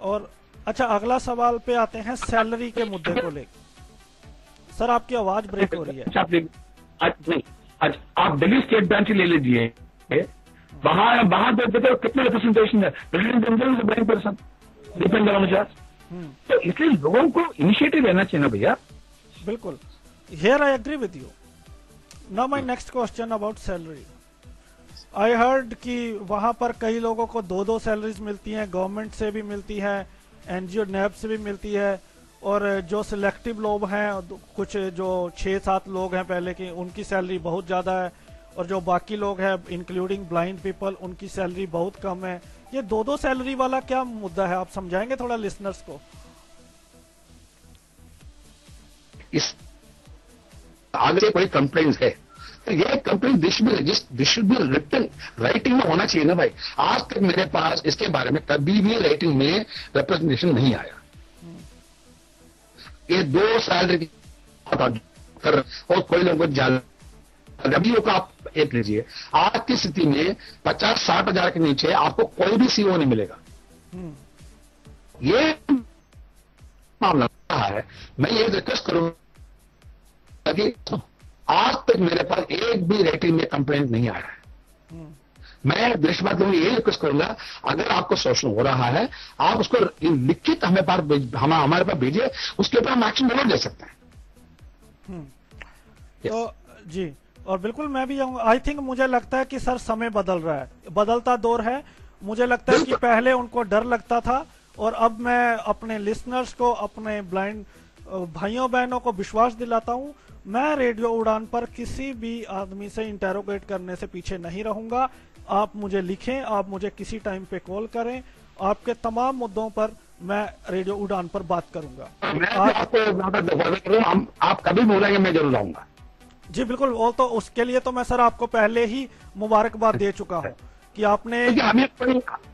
[SPEAKER 1] और अच्छा, अगला सवाल पे आते हैं सैलरी के मुद्दे को लेकर। सर आपकी आवाज ब्रेक हो रही है।
[SPEAKER 2] आज आप दिल्ली स्टेट ब्रांच ले लीजिए, बाहर देखो कितने रिप्रेजेंटेशन है, president blind person depend on जज। तो इसलिए लोगों को इनिशिएटिव लेना चाहिए ना भैया।
[SPEAKER 1] बिल्कुल, here I agree with you. Now my next question about salary. I heard कि वहां पर कई लोगों को 2-2 सैलरीज मिलती हैं, गवर्नमेंट से भी मिलती है, एनजीओ नैब से भी मिलती है, और जो सिलेक्टिव लोग हैं, कुछ जो 6-7 लोग हैं पहले के, उनकी सैलरी बहुत ज्यादा है, और जो बाकी लोग हैं इंक्लूडिंग ब्लाइंड पीपल, उनकी सैलरी बहुत कम है। ये 2-2 सैलरी वाला क्या मुद्दा है, आप समझाएंगे थोड़ा लिसनर्स को?
[SPEAKER 2] इस आगे से कोई कंप्लेंट है तो ये complaint this should be written, writing में होना चाहिए ना भाई। आज तक मेरे पास इसके बारे में कभी भी राइटिंग में रिप्रेजेंटेशन नहीं आया। ये 2 सैलरी कर और कोई लोग अभी का आप एक लीजिए, आज की स्थिति में 50-60 हजार के नीचे आपको कोई भी सीओ नहीं मिलेगा। ये मामला है। मैं ये रिक्वेस्ट करूंगा कि आज तक मेरे पास एक भी रेटिंग में कंप्लेंट नहीं आया है। मैं देशवासियों को ये रिक्वेस्ट करूंगा, अगर आपको शोषण हो रहा है आप उसको लिखित हमारे पास भेजिए, उसके ऊपर हम एक्शन जरूर ले सकते हैं।
[SPEAKER 1] तो जी, और बिल्कुल मैं भी आई थिंक, मुझे लगता है कि सर समय बदल रहा है, बदलता दौर है। मुझे लगता है कि पहले उनको डर लगता था, और अब मैं अपने लिसनर्स को, अपने ब्लाइंड भाइयों बहनों को विश्वास दिलाता हूं, मैं रेडियो उड़ान पर किसी भी आदमी से इंटेरोगेट करने से पीछे नहीं रहूंगा। आप मुझे लिखें, आप मुझे किसी टाइम पे कॉल करें, आपके तमाम मुद्दों पर मैं रेडियो उड़ान पर बात करूंगा।
[SPEAKER 2] आप कभी बोलेंगे मैं जरूर आऊंगा।
[SPEAKER 1] जी बिल्कुल, वो तो उसके लिए तो मैं सर आपको पहले ही मुबारकबाद दे चुका हूँ कि आपने,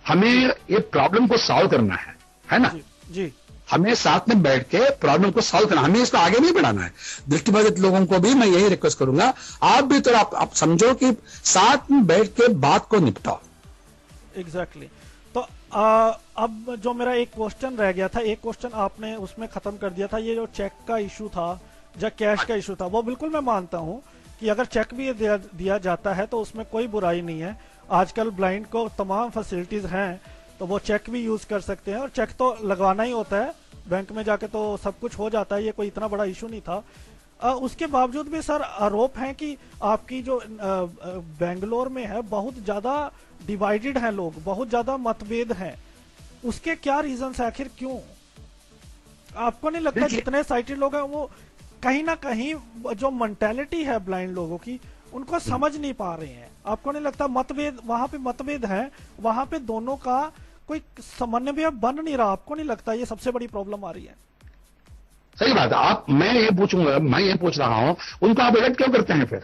[SPEAKER 2] हमें ये प्रॉब्लम को सॉल्व करना है ना
[SPEAKER 1] जी।
[SPEAKER 2] हमें साथ में बैठ के प्रॉब्लम को सॉल्व करना, हमें इसको आगे नहीं बढ़ाना है। दृष्टिबाधित लोगों को भी मैं यही रिक्वेस्ट करूंगा, आप भी तो आप समझो कि साथ में बैठ के बात को निपटाओ।
[SPEAKER 1] एग्जैक्टली। तो अब जो मेरा एक क्वेश्चन रह गया था, एक क्वेश्चन आपने उसमें खत्म कर दिया था, ये जो चेक का इशू था या कैश का इशू था, वो बिल्कुल मैं मानता हूं कि अगर चेक भी दिया जाता है तो उसमें कोई बुराई नहीं है। आजकल ब्लाइंड को तमाम फैसिलिटीज हैं, तो वो चेक भी यूज कर सकते हैं, और चेक तो लगवाना ही होता है, बैंक में जाके तो सब कुछ हो जाता है, ये कोई इतना बड़ा इशू नहीं था। उसके बावजूद भी सर आरोप है कि आपकी जो बेंगलोर में है बहुत ज्यादा डिवाइडेड है लोग, बहुत ज्यादा मतभेद हैं, उसके क्या रीजन है, आखिर क्यों? आपको नहीं लगता जितने साइटेड लोग हैं वो कहीं ना कहीं जो मेंटेलिटी है ब्लाइंड लोगों की उनको समझ नहीं पा रहे हैं? आपको नहीं लगता मतभेद वहां पे मतभेद है, वहां पे दोनों का कोई समन्वय बन नहीं रहा? आपको नहीं लगता ये सबसे बड़ी प्रॉब्लम आ रही है?
[SPEAKER 3] सही बात है। मैं ये पूछ रहा हूं, उनको आप एडिट क्यों करते हैं फिर?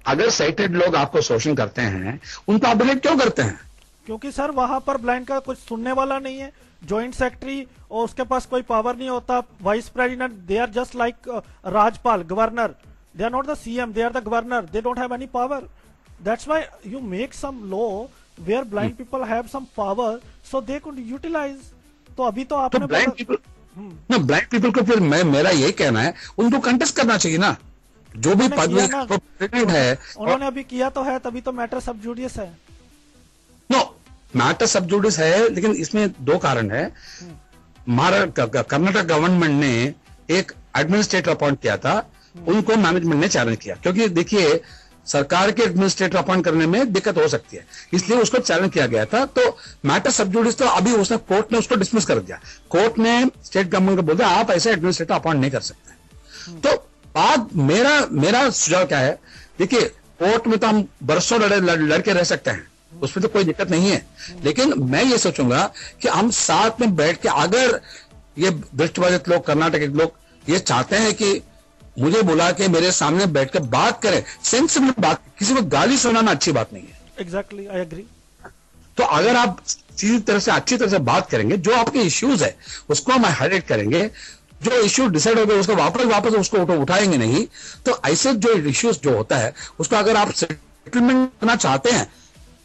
[SPEAKER 3] अगर साइटेड लोग आपको शोषण करते हैं, उनको आप एडिट क्यों करते हैं?
[SPEAKER 1] क्योंकि सर वहां पर ब्लाइंड का कुछ सुनने वाला नहीं है, जॉइंट सेक्रेटरी और उसके पास कोई पावर नहीं होता, vice president, they are just like राज्यपाल, governor, they are not the CM, they are the governor, they don't have any power. That's why you make some law where blind people have some power so they could utilize. तो अभी तो आपने
[SPEAKER 3] blind people को फिर मेरा ये कहना है उनको कंटेस्ट करना चाहिए ना, जो भी पद प्रेसिडेंट है।
[SPEAKER 1] उन्होंने अभी किया तो है, तभी तो मैटर सब जुडियस है।
[SPEAKER 3] नो, मैटर सब जुडियस है, लेकिन इसमें दो कारण है। हमारा कर्नाटक गवर्नमेंट ने एक एडमिनिस्ट्रेटर अपॉइंट किया था, उनको मैनेजमेंट ने चैलेंज किया, क्योंकि देखिए सरकार के एडमिनिस्ट्रेटर अपॉइंट करने में दिक्कत हो सकती है, इसलिए उसको चैलेंज किया गया था। तो मैटर सब जुडिस तो अभी उसने कोर्ट ने उसको डिसमिस कर दिया। कोर्ट ने स्टेट गवर्नमेंट को बोल दिया आप ऐसे एडमिनिस्ट्रेटर अपॉइंट नहीं कर सकते। तो बात मेरा सुझाव क्या है, देखिए कोर्ट में तो हम बरसों लड़के रह सकते हैं, उसमें तो कोई दिक्कत नहीं है, लेकिन मैं ये सोचूंगा कि हम साथ में बैठ के, अगर ये दृष्टिबाधित लोग, कर्नाटक के लोग ये चाहते हैं कि मुझे बुला के मेरे सामने बैठकर बात करें, सेंसिबल बात, किसी को गाली सुनाना अच्छी बात नहीं है।
[SPEAKER 1] Exactly, I agree.
[SPEAKER 3] तो अगर आप सीधी तरह से अच्छी तरह से बात करेंगे, जो आपके इश्यूज है उसको हम हाईलाइट करेंगे, जो इश्यू डिसाइड हो गए उसको वापस उसको उठाएंगे नहीं, तो ऐसे जो इश्यूज जो होता है उसको अगर आप सेटलमेंट करना चाहते हैं,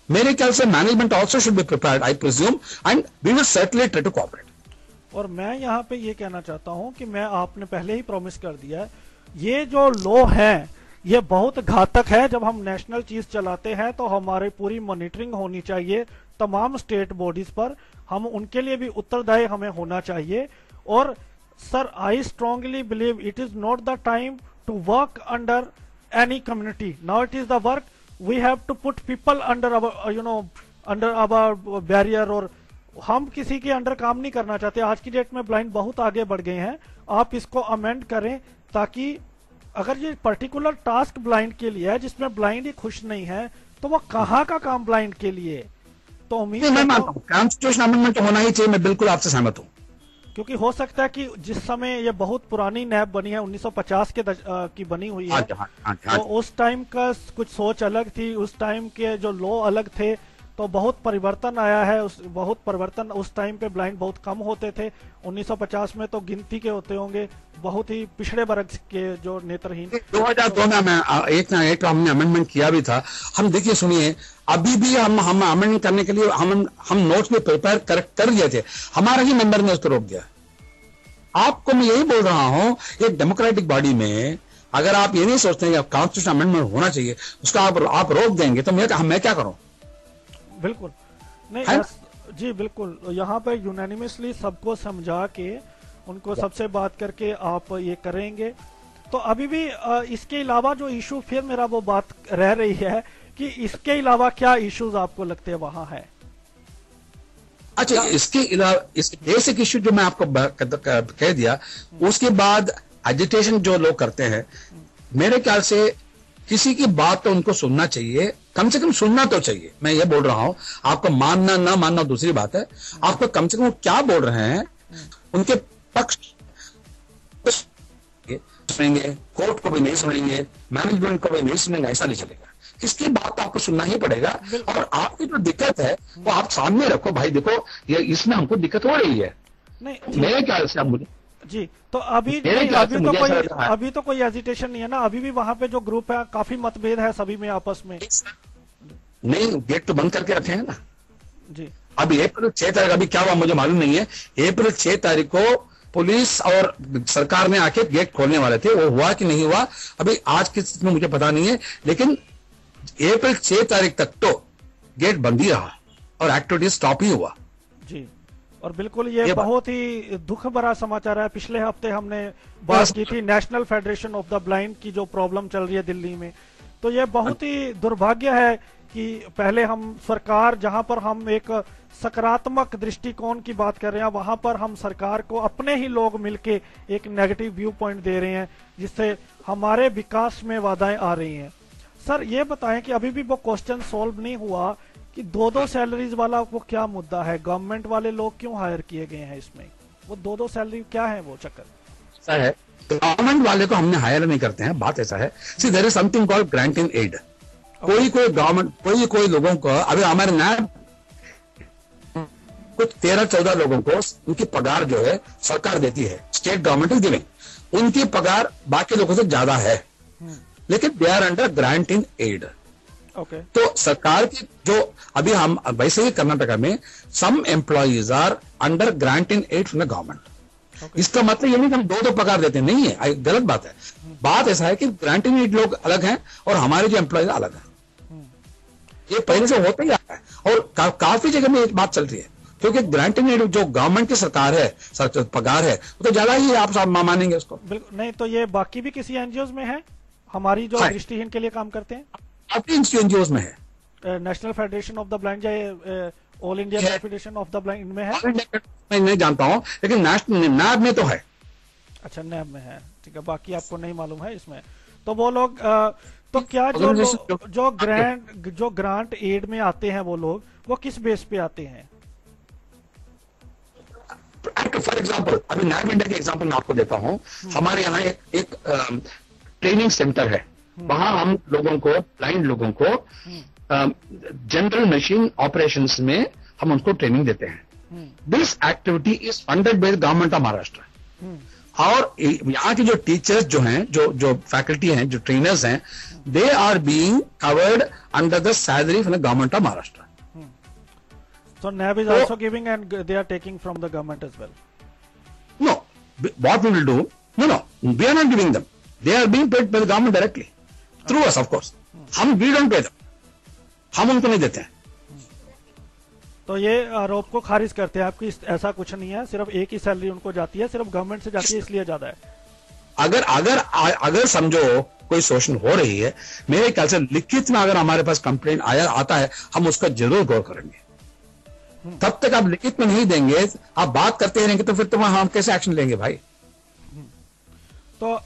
[SPEAKER 3] मेरे ख्याल से management also should be prepared, I presume, and we will certainly try to cooperate.
[SPEAKER 1] और मैं यहाँ पे ये कहना चाहता हूँ कि मैं आपने पहले ही प्रॉमिस कर दिया है, ये जो लॉ है ये बहुत घातक है। जब हम नेशनल चीज चलाते हैं तो हमारी पूरी मॉनिटरिंग होनी चाहिए तमाम स्टेट बॉडीज पर, हम उनके लिए भी उत्तरदायी हमें होना चाहिए। और sir I strongly believe it is not the time to work under any community, now it is the work we have to put people under our under our barrier. और हम किसी के अंडर काम नहीं करना चाहते। आज की डेट में ब्लाइंड बहुत आगे बढ़ गए हैं, आप इसको अमेंड करें ताकि अगर ये पर्टिकुलर टास्क ब्लाइंड के लिए है जिसमें ब्लाइंड ही खुश नहीं है तो वो कहाँ का काम ब्लाइंड के लिए? तो उम्मीद
[SPEAKER 3] मैं मानता हूं कॉन्स्टिट्यूशन अमेंडमेंट होना ही चाहिए, मैं बिल्कुल आपसे सहमत हूं।
[SPEAKER 1] क्योंकि हो सकता है कि जिस समय ये बहुत पुरानी नैब बनी है, 1950 की बनी हुई है, तो उस टाइम का कुछ सोच अलग थी, उस टाइम के जो लॉ अलग थे, तो बहुत परिवर्तन आया है। बहुत परिवर्तन, उस टाइम पे ब्लाइंड बहुत कम होते थे, 1950 में तो गिनती के होते होंगे, बहुत ही पिछड़े वर्ग के जो नेत्रहीन।
[SPEAKER 3] 2002 में एक हमने अमेंडमेंट किया भी था। हम देखिए सुनिए, अभी भी हम अमेंडमेंट करने के लिए हम नोट्स में प्रिपेयर कर लिए थे, हमारा ही मेंबर ने उसको रोक दिया। आपको मैं यही बोल रहा हूं, एक डेमोक्रेटिक बॉडी में अगर आप ये नहीं सोचते हैं कि कॉन्स्टिट्यूशन अमेंडमेंट होना चाहिए, उसका आप रोक देंगे तो मैं क्या करूं?
[SPEAKER 1] बिल्कुल नहीं जी, बिल्कुल। यहाँ पे यूनानिमसली सबको समझा के उनको सबसे बात करके आप ये करेंगे। तो अभी भी इसके अलावा जो इशू, फिर मेरा वो बात रह रही है कि इसके अलावा क्या इश्यूज आपको लगते हैं वहां है?
[SPEAKER 3] अच्छा, इसके अलावा इस बेसिक इश्यू जो मैं आपको कह दिया, उसके बाद एजिटेशन जो लोग करते हैं, मेरे ख्याल से किसी की बात तो उनको सुनना चाहिए, कम से कम सुनना तो चाहिए। मैं ये बोल रहा हूं, आपको मानना ना मानना दूसरी बात है, आपको कम से कम क्या बोल रहे हैं उनके पक्ष सुनेंगे, कोर्ट को भी नहीं सुनेंगे, मैनेजमेंट को भी नहीं सुनेंगे, ऐसा नहीं चलेगा। किसकी बात तो आपको सुनना ही पड़ेगा। और आपकी जो दिक्कत है वो आप सामने रखो, भाई देखो ये इसमें हमको दिक्कत हो रही है।
[SPEAKER 1] नहीं,
[SPEAKER 3] मेरे ख्याल से आप मुझे
[SPEAKER 1] जी, तो अभी तो कोई एजिटेशन नहीं है ना? अभी भी वहां पे जो ग्रुप है काफी मतभेद है सभी में आपस में।
[SPEAKER 3] नहीं, गेट तो बंद करके रखे हैं ना
[SPEAKER 1] जी।
[SPEAKER 3] अभी अप्रैल 6 तारीख, अभी क्या हुआ मुझे मालूम नहीं है, अप्रैल 6 तारीख को पुलिस और सरकार ने आके गेट खोलने वाले थे, वो हुआ कि नहीं हुआ अभी आज की स्थिति में मुझे पता नहीं है, लेकिन अप्रैल 6 तारीख तक तो गेट बंद ही रहा और एक्टिविटी स्टॉप ही हुआ।
[SPEAKER 1] जी, और बिल्कुल ये बहुत ही दुख भरा समाचार है। पिछले हफ्ते हमने बात की थी national Federation of the blind की जो प्रॉब्लम चल रही है दिल्ली में, तो ये बहुत ही दुर्भाग्य है कि पहले हम सरकार, जहां पर हम एक सकारात्मक दृष्टिकोण की बात कर रहे हैं, वहां पर हम सरकार को अपने ही लोग मिलके एक नेगेटिव व्यू पॉइंट दे रहे हैं, जिससे हमारे विकास में बाधाएं आ रही हैं। सर ये बताएं कि अभी भी वो क्वेश्चन सॉल्व नहीं हुआ कि दो सैलरीज वाला वो क्या मुद्दा है, गवर्नमेंट वाले लोग क्यों हायर किए गए हैं इसमें, वो दो सैलरी क्या है वो चक्कर?
[SPEAKER 3] ऐसा है, गवर्नमेंट वाले को हमने हायर नहीं करते हैं, बात ऐसा है, see there is something called grant in aid. कोई गवर्नमेंट कोई लोगों को, अभी हमारे नैब कुछ 13-14 लोगों को उनकी पगार जो है सरकार देती है, स्टेट गवर्नमेंट इज गिविंग, उनकी पगार बाकी लोगों से ज्यादा है, लेकिन they are under grant in aid.
[SPEAKER 1] Okay,
[SPEAKER 3] तो सरकार की जो अभी हम वैसे ही कर्नाटका में some employees are under grant in aid from the government. इसका मतलब ये नहीं कि हम दो पगार देते नहीं है, गलत बात है। बात ऐसा है कि ग्रांट इन एड लोग अलग हैं और हमारे जो एम्प्लॉइज अलग हैं, ये पहले से होता ही आ रहा है और काफी जगह में एक बात चल रही है, क्योंकि ग्रांट इन एड जो गवर्नमेंट की सरकार है, पगार है, वो तो ज्यादा ही आप मानेंगे उसको।
[SPEAKER 1] बिल्कुल नहीं, तो ये बाकी भी किसी एनजीओ में है हमारी जो दृष्टिहीन के लिए काम करते हैं,
[SPEAKER 3] अपनी एनजीओ में है,
[SPEAKER 1] National Federation of the Blind या All India Federation of the Blind में है?
[SPEAKER 3] मैं नहीं जानता हूं, लेकिन नेशनल नैब में तो है।
[SPEAKER 1] अच्छा, नैब में है, ठीक है, बाकी आपको नहीं मालूम है इसमें। तो वो लोग तो क्या जो ग्रांट एड में आते हैं वो लोग, वो किस बेस पे आते हैं?
[SPEAKER 3] फॉर एग्जाम्पल, अभी नैब इंडिया के एग्जाम्पल मैं आपको देता हूं। हमारे यहाँ एक ट्रेनिंग सेंटर है, वहां हम लोगों को, ब्लाइंड लोगों को जनरल मशीन ऑपरेशंस में हम उनको ट्रेनिंग देते हैं। This activity is funded by the government of Maharashtra. और यहाँ की जो टीचर्स जो हैं, जो फैकल्टी हैं, जो ट्रेनर्स हैं, they are being covered under the salary from the government of Maharashtra.
[SPEAKER 1] So NAB is also giving and they are taking from the government as well.
[SPEAKER 3] No, what we will do? No, we are not giving them. They are being paid by the government directly through us, of course. we don't pay them. हम उनको नहीं देते हैं।
[SPEAKER 1] तो ये आरोप को खारिज करते हैं आपकी, ऐसा कुछ नहीं है, सिर्फ एक ही सैलरी उनको जाती है, सिर्फ गवर्नमेंट से जाती है इसलिए ज्यादा है।
[SPEAKER 3] अगर समझो कोई शोषण हो रही है, मेरे ख्याल से लिखित में अगर हमारे पास कंप्लेंट आता है, हम उसका जरूर गौर करेंगे। तब तक आप लिखित में नहीं देंगे, आप बात करते रहेंगे, तो फिर हम कैसे एक्शन लेंगे भाई?
[SPEAKER 1] तो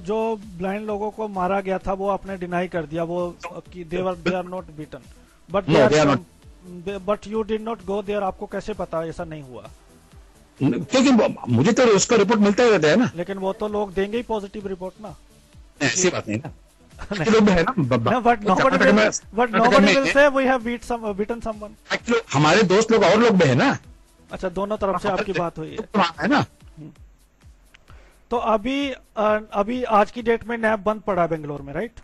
[SPEAKER 1] जो ब्लाइंड लोगों को मारा गया था वो आपने डिनाई कर दिया, वो कि they are not beaten, but you did not go there. आपको कैसे पता ऐसा नहीं हुआ?
[SPEAKER 3] क्योंकि मुझे तो उसका रिपोर्ट मिलता ही रहता है ना।
[SPEAKER 1] लेकिन वो तो लोग देंगे ही पॉजिटिव रिपोर्ट ना,
[SPEAKER 3] ऐसी बात नहीं ना। लोग है ना,
[SPEAKER 1] but nobody will say we have beaten someone.
[SPEAKER 3] हमारे दोस्त लोग और लोग भी है ना। अच्छा,
[SPEAKER 1] दोनों तरफ से आपकी बात हुई
[SPEAKER 3] है ना।
[SPEAKER 1] तो अभी आज की डेट में नैब बंद पड़ा है बेंगलोर में, राइट?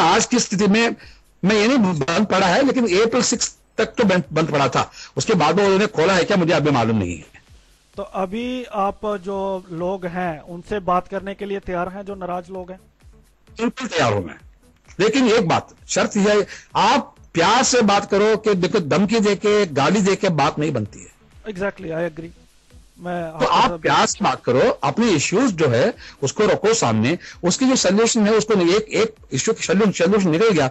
[SPEAKER 3] आज की स्थिति में मैं ये नहीं बंद पड़ा है, लेकिन अप्रैल 6 तक तो बंद पड़ा था, उसके बाद उन्होंने खोला है क्या मुझे अभी मालूम नहीं है।
[SPEAKER 1] तो अभी आप जो लोग हैं उनसे बात करने के लिए तैयार हैं, जो नाराज लोग हैं?
[SPEAKER 3] बिल्कुल तैयार हूं मैं, लेकिन एक बात शर्त यह है, आप प्यार से बात करो कि देखो धमकी देके, गाली देके बात नहीं बनती है।
[SPEAKER 1] Exactly, I agree.
[SPEAKER 3] तो आप प्यार से बात करो, अपने इश्यूज जो है उसको रखो सामने, उसकी जो सोल्यूशन है उसको, एक इश्यू की सोल्यूशन निकल गया,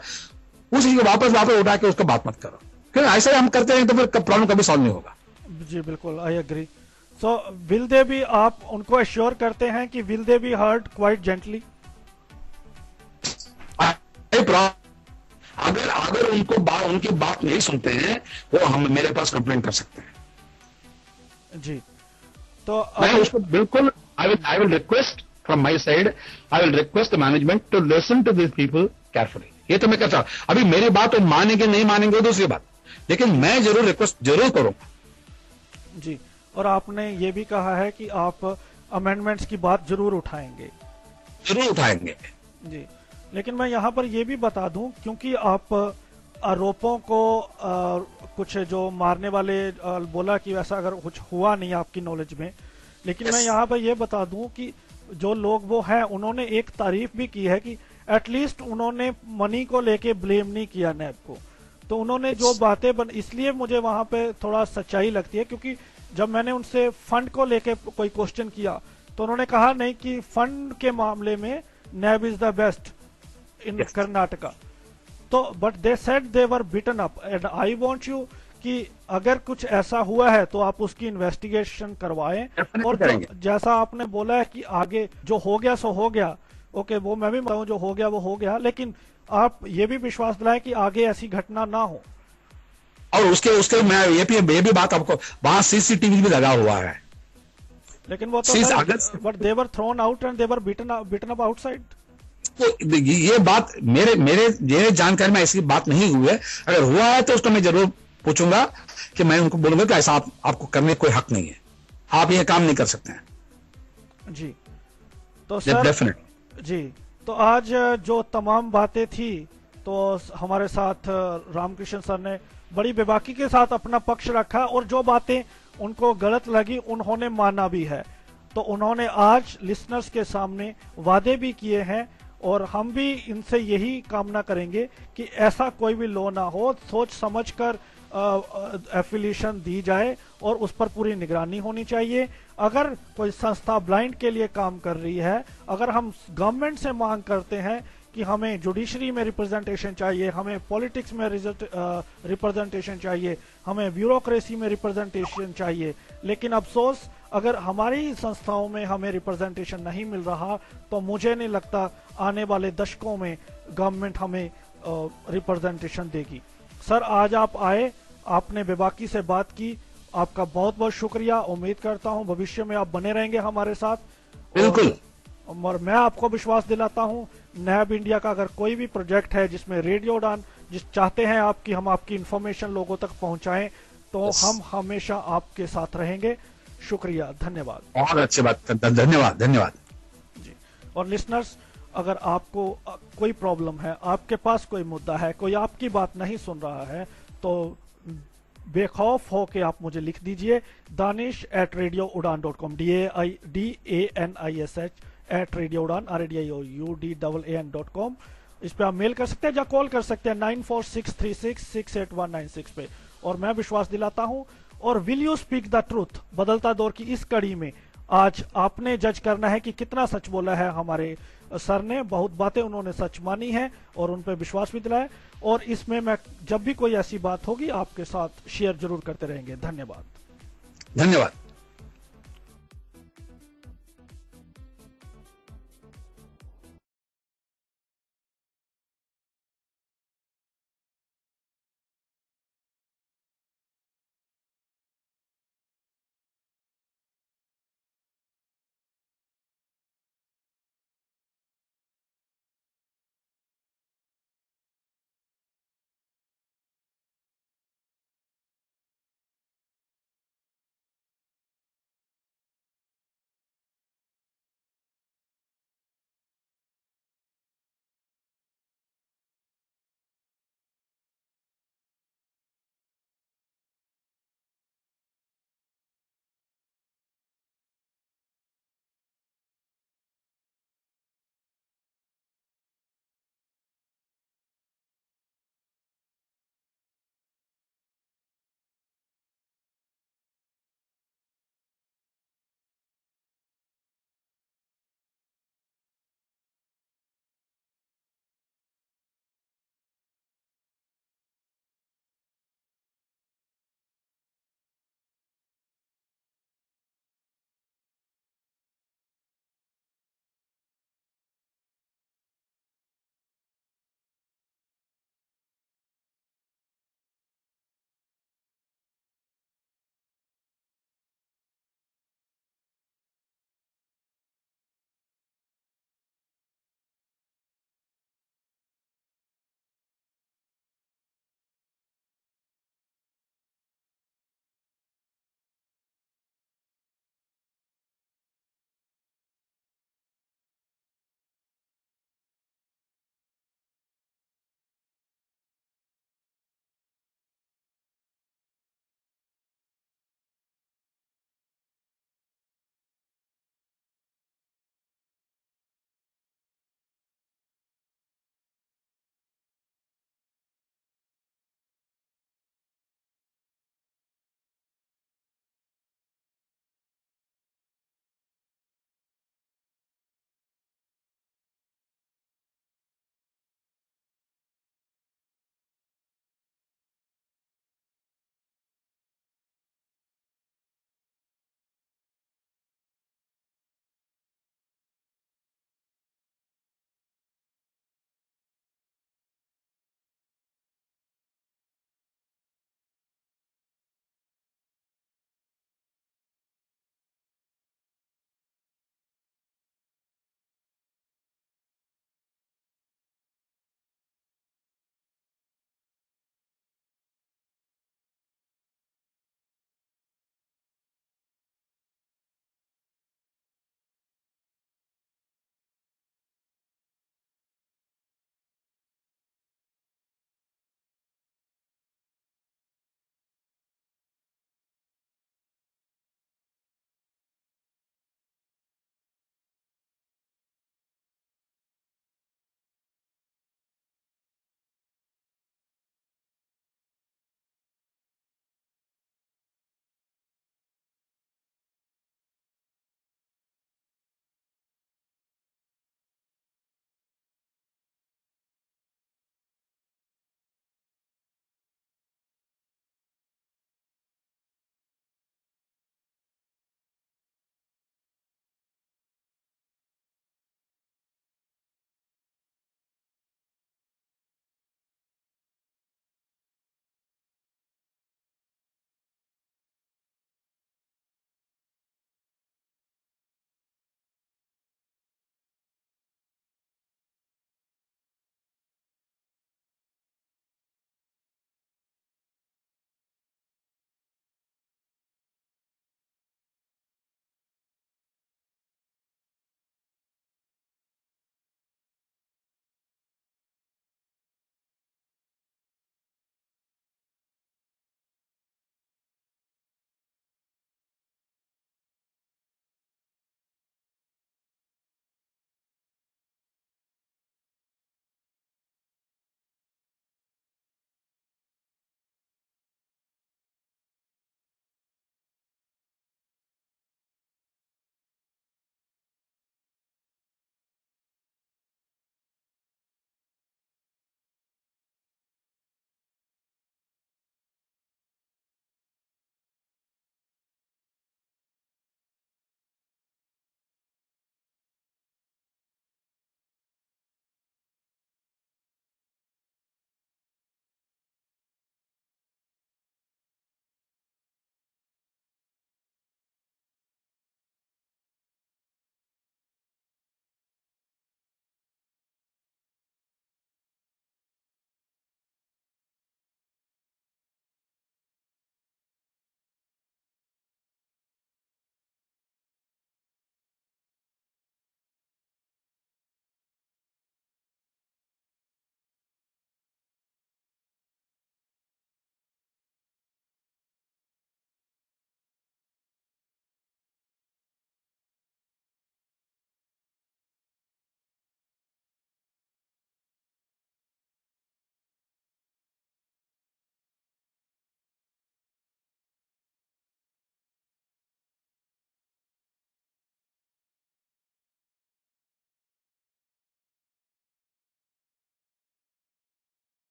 [SPEAKER 3] उस इश्यू को वापस उठा के उसको बात मत करो, क्योंकि ऐसा हम करते हैं तो फिर प्रॉब्लम कभी सॉल्व नहीं होगा। जी
[SPEAKER 1] बिल्कुल, I agree. So will they be, आप उनको एश्योर करते हैं कि will they be heard quite gently?
[SPEAKER 3] अगर उनकी बात नहीं सुनते हैं, वो हम मेरे पास कंप्लेंट कर सकते हैं।
[SPEAKER 1] जी, तो
[SPEAKER 3] मैं उसको बिल्कुल, I will request from my side, I will request the management to listen to this people carefully. ये तो मैं कहता हूं, अभी मेरी बात तो मानेंगे नहीं मानेंगे दूसरी बात, लेकिन मैं जरूर रिक्वेस्ट जरूर करूंगा।
[SPEAKER 1] जी, और आपने ये भी कहा है कि आप अमेंडमेंट्स की बात जरूर उठाएंगे।
[SPEAKER 3] जरूर उठाएंगे
[SPEAKER 1] जी, लेकिन मैं यहाँ पर यह भी बता दूं, क्योंकि आप आरोपों को कुछ जो मारने वाले बोला कि वैसा अगर कुछ हुआ नहीं आपकी नॉलेज में, लेकिन
[SPEAKER 3] Yes.
[SPEAKER 1] मैं यहाँ पे ये बता दूं कि जो लोग वो हैं उन्होंने एक तारीफ भी की है कि एटलीस्ट उन्होंने मनी को लेके ब्लेम नहीं किया नैब को। तो उन्होंने जो बातें इसलिए मुझे वहां पे थोड़ा सच्चाई लगती है, क्योंकि जब मैंने उनसे फंड को लेके कोई क्वेश्चन किया तो उन्होंने कहा नहीं कि फंड के मामले में NAB is the best in
[SPEAKER 3] Yes.
[SPEAKER 1] Karnataka. तो but they said they were beaten up and I want you कि अगर कुछ ऐसा हुआ है तो आप उसकी इन्वेस्टिगेशन करवाएं।
[SPEAKER 3] Definitely
[SPEAKER 1] और
[SPEAKER 3] करेंगे।
[SPEAKER 1] जैसा आपने बोला है कि आगे जो हो गया सो हो गया, ओके वो मैं भी बताऊं, जो हो गया वो हो गया, लेकिन आप ये भी विश्वास दिलाएं कि आगे ऐसी घटना ना हो।
[SPEAKER 3] और उसके उसके मैं ये भी बात आपको, वहां सीसीटीवी भी लगा हुआ है।
[SPEAKER 1] लेकिन वो
[SPEAKER 3] Since
[SPEAKER 1] तो
[SPEAKER 3] August-
[SPEAKER 1] but they were thrown out and they were beaten up outside.
[SPEAKER 3] तो ये बात मेरे जानकारी में ऐसी बात नहीं हुई है। अगर हुआ है तो उसको मैं जरूर पूछूंगा कि मैं उनको बोलूंगा कि ऐसा आपको करने कोई हक नहीं है, आप ये काम नहीं कर सकते हैं।
[SPEAKER 1] जी तो सर
[SPEAKER 3] डेफिनेटली
[SPEAKER 1] जी, तो आज जो तमाम बातें थी तो हमारे साथ रामकृष्ण सर ने बड़ी बेबाकी के साथ अपना पक्ष रखा और जो बातें उनको गलत लगी उन्होंने माना भी है। तो उन्होंने आज लिसनर्स के सामने वादे भी किए हैं और हम भी इनसे यही कामना करेंगे कि ऐसा कोई भी लो ना हो, सोच समझकर एफिलिएशन दी जाए और उस पर पूरी निगरानी होनी चाहिए। अगर कोई संस्था ब्लाइंड के लिए काम कर रही है, अगर हम गवर्नमेंट से मांग करते हैं कि हमें जुडिशरी में रिप्रेजेंटेशन चाहिए, हमें पॉलिटिक्स में रिप्रेजेंटेशन चाहिए, हमें ब्यूरोक्रेसी में रिप्रेजेंटेशन चाहिए, लेकिन अफसोस अगर हमारी संस्थाओं में हमें रिप्रेजेंटेशन नहीं मिल रहा तो मुझे नहीं लगता आने वाले दशकों में गवर्नमेंट हमें रिप्रेजेंटेशन देगी। सर आज आप आए, आपने बेबाकी से बात की, आपका बहुत बहुत शुक्रिया। उम्मीद करता हूं भविष्य में आप बने रहेंगे हमारे साथ।
[SPEAKER 3] बिल्कुल।
[SPEAKER 1] और मैं आपको विश्वास दिलाता हूं नैब इंडिया का अगर कोई भी प्रोजेक्ट है जिसमें रेडियो उड़ान चाहते हैं आप कि हम आपकी इंफॉर्मेशन लोगों तक पहुंचाएं तो हम हमेशा आपके साथ रहेंगे। शुक्रिया, धन्यवाद।
[SPEAKER 3] बहुत अच्छी बात, धन्यवाद धन्यवाद
[SPEAKER 1] जी। और लिसनर्स, अगर आपको कोई प्रॉब्लम है, आपके पास कोई मुद्दा है, कोई आपकी बात नहीं सुन रहा है, तो बेखौफ हो के आप मुझे लिख दीजिए danish@radioudan.com DANISH@radioudan RADIOUDAN.com। इस पे आप मेल कर सकते हैं या कॉल कर सकते हैं 9463668196 पे। और मैं विश्वास दिलाता हूं और will you speak the truth बदलता दौर की इस कड़ी में आज आपने जज करना है कि कितना सच बोला है हमारे सर ने। बहुत बातें उन्होंने सच मानी है और उन पर विश्वास भी दिलाया, और इसमें मैं जब भी कोई ऐसी बात होगी आपके साथ शेयर जरूर करते रहेंगे। धन्यवाद।
[SPEAKER 3] धन्यवाद।